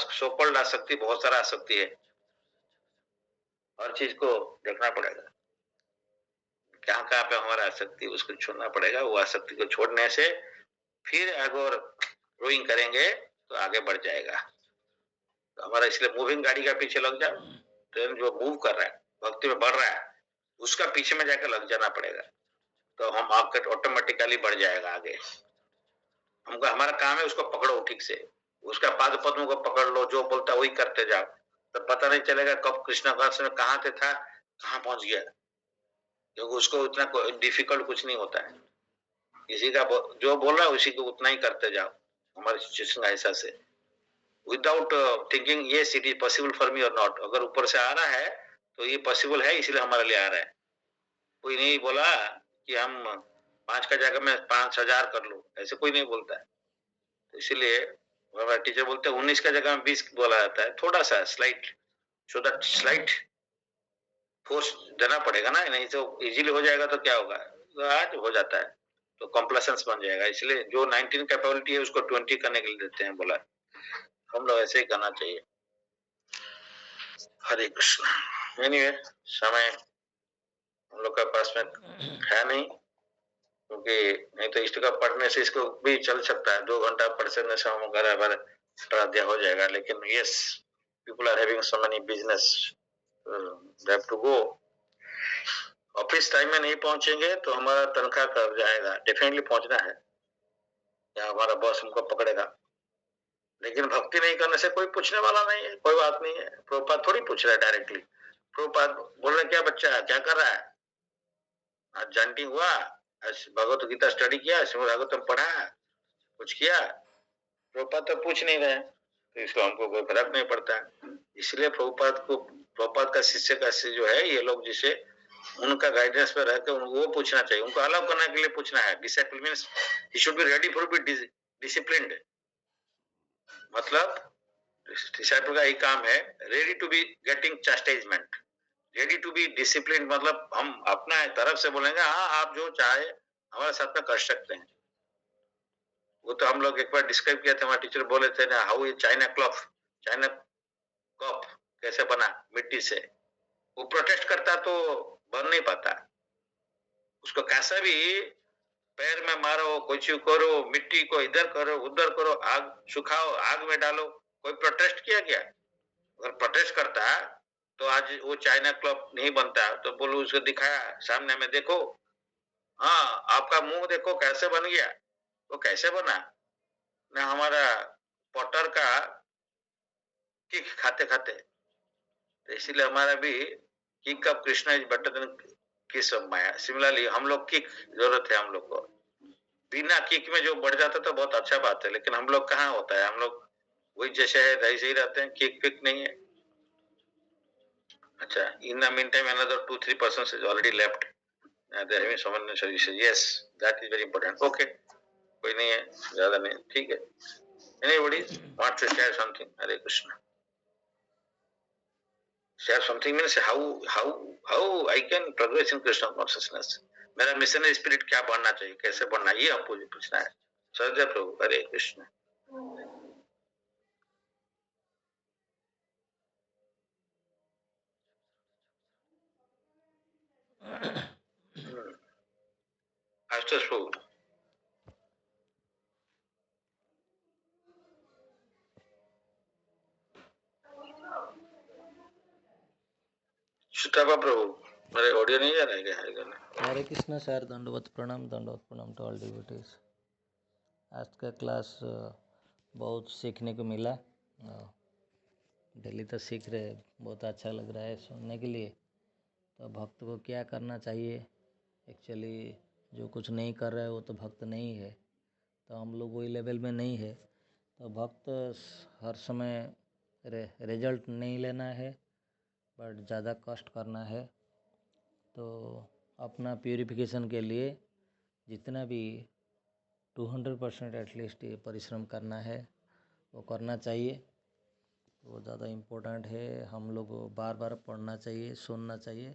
सोकॉल्ड आसक्ति, बहुत सारा आसक्ति है, हर चीज को देखना पड़ेगा। कहाँ कहाँ पे हमारा आसक्ति, उसको छोड़ना पड़ेगा। वो आसक्ति को छोड़ने से फिर अगर रोइंग करेंगे तो आगे बढ़ जाएगा। तो हमारा इसलिए मूविंग गाड़ी का पीछे लग जाओ। ट्रेन जो मूव कर रहा है, भक्ति में बढ़ रहा है, उसका पीछे में जाकर लग जाना पड़ेगा। तो हम आपका ऑटोमेटिकली बढ़ जाएगा आगे। हमको हमारा काम है उसको पकड़ो ठीक से, उसका पाद पद्म को पकड़ लो, जो बोलता वही करते जाओ। तो पता नहीं चलेगा कब कृष्णा काश में कहाँ से था, कहाँ पहुंच गया। क्योंकि उसको उतना डिफिकल्ट कुछ नहीं होता है। किसी का जो बोल रहा है उसी को उतना ही करते जाओ। हमारी सिचुएशन ऐसा से without thinking yes it is possible for me और नॉट। अगर ऊपर से आ रहा है तो ये पॉसिबल है, इसलिए हमारे लिए आ रहा है। कोई नहीं बोला कि हम 5 का जगह में 5,000 कर लो, ऐसे कोई नहीं बोलता है। तो इसीलिए टीचर बोलते हैं 19 का जगह में 20 बोला जाता है। थोड़ा सा slight, so that slight force देना पड़ेगा ना, नहीं तो इजीली हो जाएगा तो क्या होगा, तो आज हो जाता है तो कॉम्प्लेसेंस बन जाएगा। इसलिए जो 19 कैपेबिलिटी है उसको 20 करने के लिए देते हैं, बोला हम लोग ऐसे ही करना चाहिए। हरे कृष्ण। एनीवे, समय हम लोग का पास में है नहीं, क्योंकि नहीं तो इष्ट का पढ़ने से इसको भी चल सकता है। 2 घंटा पढ़ने से हम बराबर पढ़ाध्याय हो जाएगा। लेकिन yes, people are having so many business, they have to go. Office time में नहीं पहुंचेंगे तो हमारा तनख्वाह कट जाएगा। डेफिनेटली पहुंचना है या हमारा बॉस हमको पकड़ेगा। लेकिन भक्ति नहीं करने से कोई पूछने वाला नहीं है, कोई बात नहीं है। प्रभुपाद थोड़ी पूछ रहा है डायरेक्टली। प्रभुपाद बोल रहे क्या बच्चा क्या कर रहा है, आज जानती हुआ, आज भगवत गीता स्टडी किया, श्रीमद् भागवतम पढ़ा, कुछ किया? प्रभुपाद तो पूछ नहीं रहे, तो इसको हमको कोई फर्क नहीं पड़ता। इसलिए प्रभुपाद का शिष्य का जो है, ये लोग जिसे उनका गाइडेंस पे रहकर वो पूछना चाहिए, उनको अलाउ करने के लिए पूछना है। Discipline means he should be ready for be disciplined. मतलब डिसिप्लिन का ही काम है, ready to be getting chastisement, ready to be discipline. मतलब हम अपना तरफ से बोलेंगे हाँ आप जो चाहे हमारे साथ में कर सकते हैं। वो तो हम लोग एक बार डिस्क्राइब किया था, हमारे टीचर बोले थे ना, हाउ ये चाइना कप कैसे बना मिट्टी से। वो प्रोटेस्ट करता तो बन नहीं पाता। उसको कैसा भी पैर में मारो, कुछ करो, मिट्टी को इधर करो उधर करो, आग सुखाओ, आग में डालो, कोई प्रोटेस्ट किया क्या? अगर प्रोटेस्ट करता तो आज वो चाइना क्लब नहीं बनता। तो बोलो उसको दिखाया सामने में, देखो हाँ आपका मुंह देखो कैसे बन गया। वो कैसे बना ना, हमारा पॉटर का किक खाते खाते। तो इसीलिए हमारा भी kick off Krishna is better than किस ऑफ माया। सिमिलरली हम लोग किक जरूरत है हम लोग को। बिना किक में जो बढ़ जाता तो बहुत अच्छा बात है, लेकिन हम लोग कहाँ होता है, हम लोग वही जैसे है वैसे ही रहते हैं, किक पिक नहीं है। अच्छा, in the mean time another 2-3 persons is already left. They having someone solution. Yes, that is very important. Okay, कोई नहीं है, ज्यादा नहीं, ठीक है। Anybody wants to share something? Hare Krishna. Share something means how I can progress in Krishna consciousness. मेरा missionary spirit क्या बढ़ना चाहिए, कैसे बढ़ना, ये हमको पूछना है। सर्वजय प्रभु, हरे कृष्ण। After शुताबा प्रभु, मेरे ऑडियो नहीं जा रहा है क्या? हरे कृष्ण सर, दंडवत प्रणाम टू ऑल डिवोटीज। आज का क्लास बहुत सीखने को मिला। डेली तो सीख रहे, बहुत अच्छा लग रहा है सुनने के लिए। तो भक्त को क्या करना चाहिए? एक्चुअली जो कुछ नहीं कर रहा है वो तो भक्त नहीं है। तो हम लोग वही लेवल में नहीं है। तो भक्त हर समय रिजल्ट नहीं लेना है, बट ज़्यादा कष्ट करना है। तो अपना प्यूरिफिकेशन के लिए जितना भी 200% एटलीस्ट ये परिश्रम करना है वो करना चाहिए। तो वो ज़्यादा इम्पोर्टेंट है। हम लोग को बार बार पढ़ना चाहिए, सुनना चाहिए।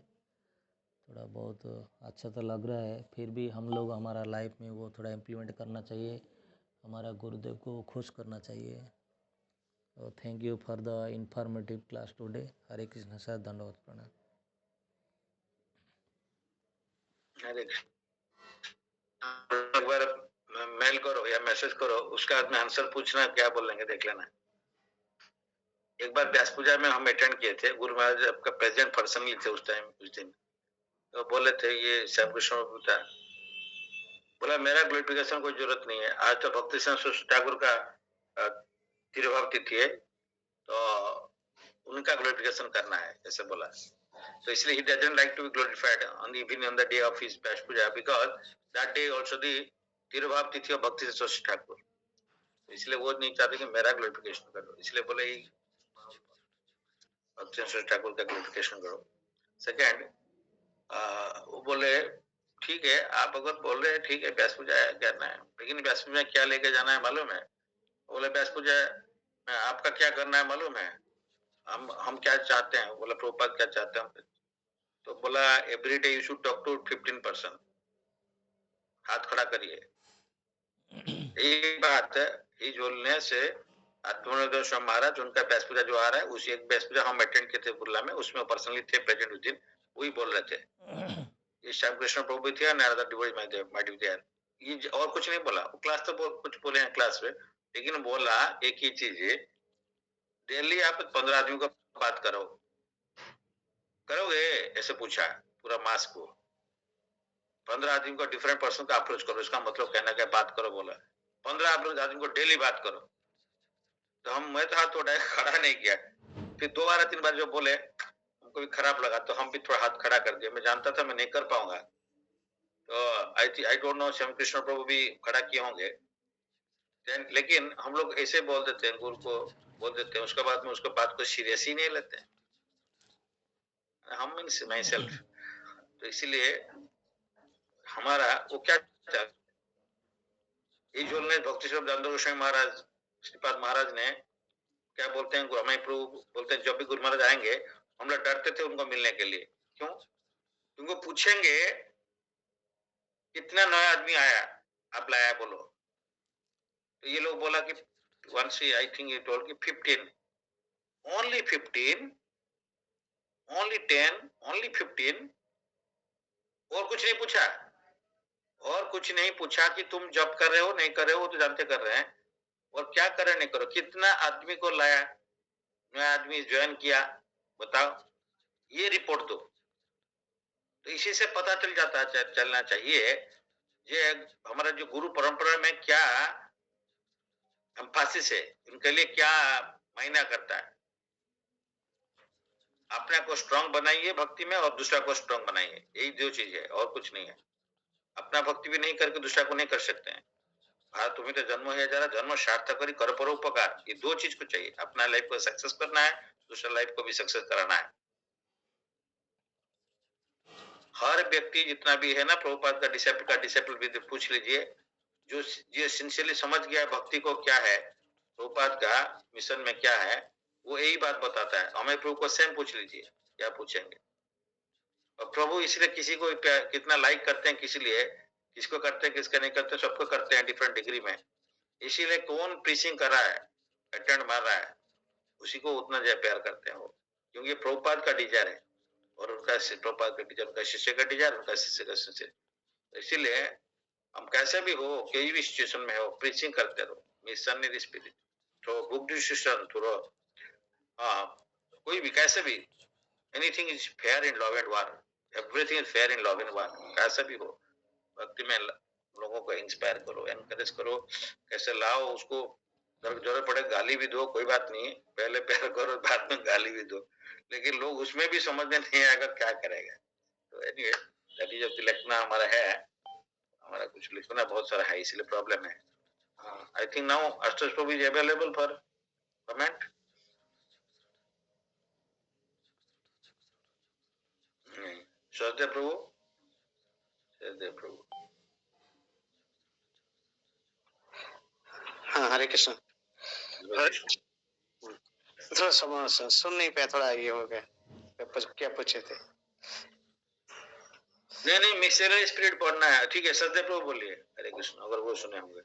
थोड़ा बहुत अच्छा तो लग रहा है, फिर भी हम लोग हमारा लाइफ में वो थोड़ा इम्प्लीमेंट करना चाहिए। हमारा गुरुदेव को खुश करना चाहिए। तो thank you for the informative class today. Hare Krishna sir, दंडवत प्रणाम। एक बार मेल करो या मैसेज करो, उसका बाद में आंसर पूछना, क्या बोलेंगे देख लेना। एक बार व्यास पूजा में हम अटेंड किए थे, गुरु महाराज आपका प्रेजेंट पर्सनली थे उस टाइम, उस दिन। तो बोले थे ये श्याम कृष्ण था, बोला मेरा ग्लोरिफिकेशन कोई जरूरत नहीं है। आज तो भक्ति सिंह ठाकुर का तिरुभाव तिथि है, तो उनका ग्लोरिफिकेशन करना है, ऐसे बोला। तो इसलिए he doesn't like to be glorified on the evening on the day of his Vyas Puja, because that day also the तिरुभाव तिथि of भक्ति सिंह ठाकुर। इसलिए वो नहीं चाहते कि मेरा ग्लोरिफिकेशन करो, इसलिए बोले भक्ति सिंह ठाकुर का ग्लोरिफिकेशन करो। सेकेंड, वो बोले ठीक है, आप अगर बोल रहे हैं ठीक है व्यास पूजा करना है, लेकिन व्यास पूजा क्या लेके जाना है मालूम है? बोले व्यास पूजा आपका क्या करना है मालूम है? हम क्या चाहते हैं? बोला प्रभुपाद क्या चाहते हैं? तो बोला every day you should talk to 15%। हाथ खड़ा करिए। यही बात है, ये बोलने से आत्मानंद स्वामी महाराज, उनका व्यास पूजा जो आ रहा है, उसी एक व्यास पूजा हम अटेंड किए थे बुर्ला में, उसमें पर्सनली थे प्रेजेंट उस दिन, वही बोल रहे थे। ये श्याम कृष्ण प्रभु भी थे, नारदा डिवोटी माय डियर, ये और कुछ नहीं बोला। क्लास तो बहुत कुछ बोले हैं क्लास में, लेकिन बोला एक ही चीज है, डेली आप 15 आदमी को बात करोगे? ऐसे पूछा पूरा मास को। 15 आदमी को डिफरेंट पर्सन का अप्रोच करो, इसका मतलब कहना क्या बात करो बोला। 15 आदमी को डेली बात करो। तो मैं तो हाथ उठाया, खड़ा नहीं किया। फिर 2 बार 3 बार जो बोले हमको भी खराब लगा, तो हम भी थोड़ा हाथ खड़ा कर दिया। मैं जानता था मैं नहीं कर पाऊंगा, तो I don't know Shyam Krishna Prabhu भी खड़ा किए होंगे। लेकिन हम लोग ऐसे बोल देते हैं, गुरु को बोल देते हैं, उसके बाद में उसको बात को सीरियस ही नहीं लेते हैं हम, मीन्स माई सेल्फ। तो इसीलिए हमारा वो क्या ये जो भक्ति स्वरूप दामोदर गोस्वामी महाराज, श्रीपाद महाराज ने क्या बोलते हैं, हमारे प्रभु बोलते हैं, जब भी गुरु महाराज आएंगे हम लोग डरते थे उनको मिलने के लिए। क्यों? उनको पूछेंगे कितना नया आदमी आया, आप लाया बोलो। तो ये लोग बोला कि once आई थिंक ये टोल्ड कि 15, only 15, only 10, only 15। और कुछ नहीं पूछा, और कुछ नहीं पूछा कि तुम जॉब कर रहे हो नहीं कर रहे हो, वो तो जानते कर रहे हैं, और क्या कर रहे नहीं करो, कितना आदमी को लाया, नया आदमी ज्वाइन किया, बताओ, ये रिपोर्ट दो। तो इसी से पता चल जाता है, चलना चाहिए ये हमारा जो गुरु परंपरा में क्या एम्फासिस है, इनके लिए क्या मायना करता है। अपने को स्ट्रांग बनाइए भक्ति में, और दूसरा को स्ट्रांग बनाइए, यही 2 चीज है, और कुछ नहीं है। अपना भक्ति भी नहीं करके दूसरा को नहीं कर सकते हैं। हाँ, तुम्हें तो जन्म है जरा, जन्म सार्थक करी कर परो उपकार, ये 2 चीज को चाहिए। अपना लाइफ को सक्सेस करना है, दूसरा लाइफ को भी सक्सेस कराना है। हर व्यक्ति जितना भी है ना, प्रभुपाद का डिसिपल भी पूछ लीजिए, जो सिंसियरली समझ गया भक्ति को क्या है, प्रभुपाद का मिशन में क्या है, वो यही बात बताता है। हमें प्रभु को सेम पूछ लीजिए, क्या पूछेंगे। और प्रभु इसलिए किसी को कितना लाइक करते हैं, किसी लिए किसको करते हैं किसका नहीं करते, सबको करते हैं डिफरेंट डिग्री में। इसीलिए कौन प्रीचिंग कर रहा है, अटेंड मार रहा है, उसी को उतना ज्यादा प्यार करते हैं वो, क्योंकि प्रभुपाद का डिजायर है। और उनका प्रभुपाद का टीचर, उनका शिष्य का टीचर, उनका शिष्य का शिष्य। इसीलिए हम कैसे भी हो, कोई भी सिचुएशन में हो, प्रीचिंग करते रहो, mission in the spirit, through book discussion, through कोई भी कैसे भी, anything is fair in love and war, everything is fair in love and वार, कैसे भी हो भक्ति में लोगों को इंस्पायर करो, एनकरेज करो, कैसे लाओ उसको, जरूरत पड़े गाली भी दो, कोई बात नहीं, पहले प्यार करो बाद में गाली भी दो, लेकिन लोग उसमें भी समझ में नहीं आएगा क्या करेगा। तो एनीवे दैट इज अब लिखना हमारा है, हमारा कुछ लिखना बहुत सारा है, इसलिए प्रॉब्लम है। आई थिंक नाउ अस्टस Prabhu is available for comment. Sachdev Prabhu, Sachdev Prabhu. हाँ, हरे कृष्ण। थोड़ा सुन नहीं पाया, थोड़ा ये हो गया, क्या पूछे थे? नहीं, मिशनरी स्पिरिट पढ़ना है, ठीक है। सचदेव प्रभु बोलिए। हरे कृष्ण, अगर वो सुने होंगे।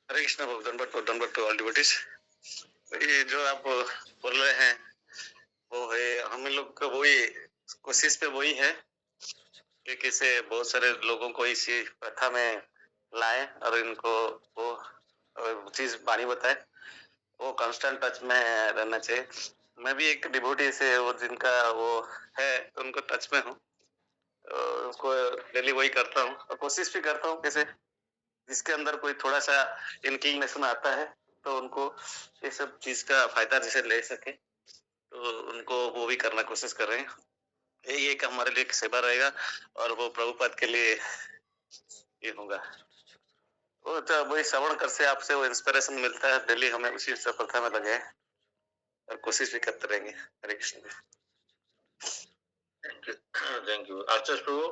हरे कृष्ण प्रभु, दंडवत टू ऑल डिवोटीज। ये जो आप बोल रहे हैं वो है, हम लोग का वही कोशिश पे वही है कि कैसे बहुत सारे लोगों को इसी प्रथा में लाए और इनको वो चीज बानी बताए, वो कांस्टेंट टच में रहना चाहिए। मैं भी एक डिवोटी से वो जिनका वो है उनको टच में हूँ, उसको डेली वही करता हूँ और कोशिश भी करता हूँ कैसे जिसके अंदर कोई थोड़ा सा इंक्लिनेशन आता है तो उनको ये सब चीज का फायदा जैसे ले सके, तो उनको वो भी करना कोशिश कर रहे हैं। यही एक हमारे लिए सेवा रहेगा और वो प्रभुपाद के लिए ये होगा। वो तो वही श्रवण कर से आपसे वो इंस्पिरेशन मिलता है, डेली हमें उसी प्रथा में लगे और कोशिश भी करते रहेंगे। हरे कृष्ण। Thank you. अस्टस प्रभु,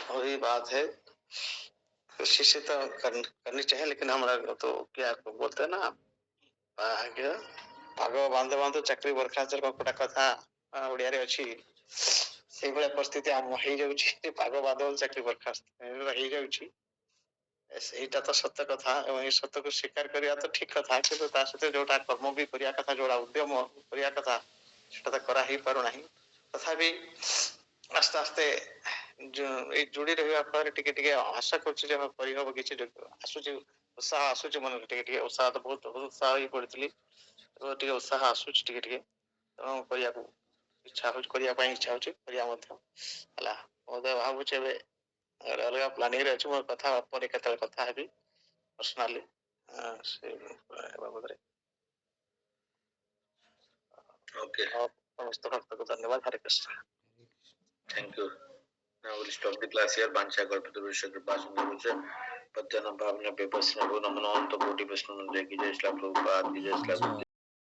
वही बात है, कोशिश तो करनी चाहिए, लेकिन हमारा तो क्या बोलते हैं ना, पाग बांध बांध चाकरी बरखा कपड़ा कथा ओडिया अच्छी से परिस्थिति हो पाग बांध चाकरी बरखास्त हो, ସେଇଟା ତ ସତ କଥା ଏବଂ ଏ ସତକୁ ସ୍ୱୀକାର କରିବା ତ ଠିକ କଥା, କିନ୍ତୁ ତା ସହିତ ଯୋଉଟା କର୍ମ ବି କରିବା କଥା, ଯୋଉଟା ଉଦ୍ୟମ କରିବା କଥା ସେଟା ତ କରା ହେଇପାରୁନାହିଁ। ତଥାପି ଆସ୍ତେ ଆସ୍ତେ ଏଇ ଯୋଡ଼ି ରହିବା ଫଳରେ ଟିକେ ଟିକେ ଆଶା କରୁଛି ଯେ କରିହବ, କିଛି ଆସୁଛି, ଉତ୍ସାହ ଆସୁଛି ମନରେ, ଟିକେ ଟିକେ ଉତ୍ସାହ ତ ବହୁତ ଉତ୍ସାହ ହେଇ ପଡିଥିଲି, ଟିକେ ଉତ୍ସାହ ଆସୁଛି ଟିକେ ଟିକେ, ତେଣୁ କରିବାକୁ ଇଚ୍ଛା ହଉଛି, କରିବା ପାଇଁ ଇଚ୍ଛା ହଉଛି, କରିବା ମଧ୍ୟ ହେଲା। ମୁଁ ଭାବୁଛି ଏବେ अलग प्लानिंग रे अछि, मोर कथा पर केतल कथा हेबी पर्सनली से बाबत रे। ओके, समस्त भक्त को धन्यवाद। Hare Krishna. Thank you. Now we'll stop the class here. Bancha Kalpatarushya Kripa Sindhu Patyana Bhavna Pepasna Namo Namo Koటి Vishnu Mandir Ki Jai Shri Prabhupada Ki Jai Shri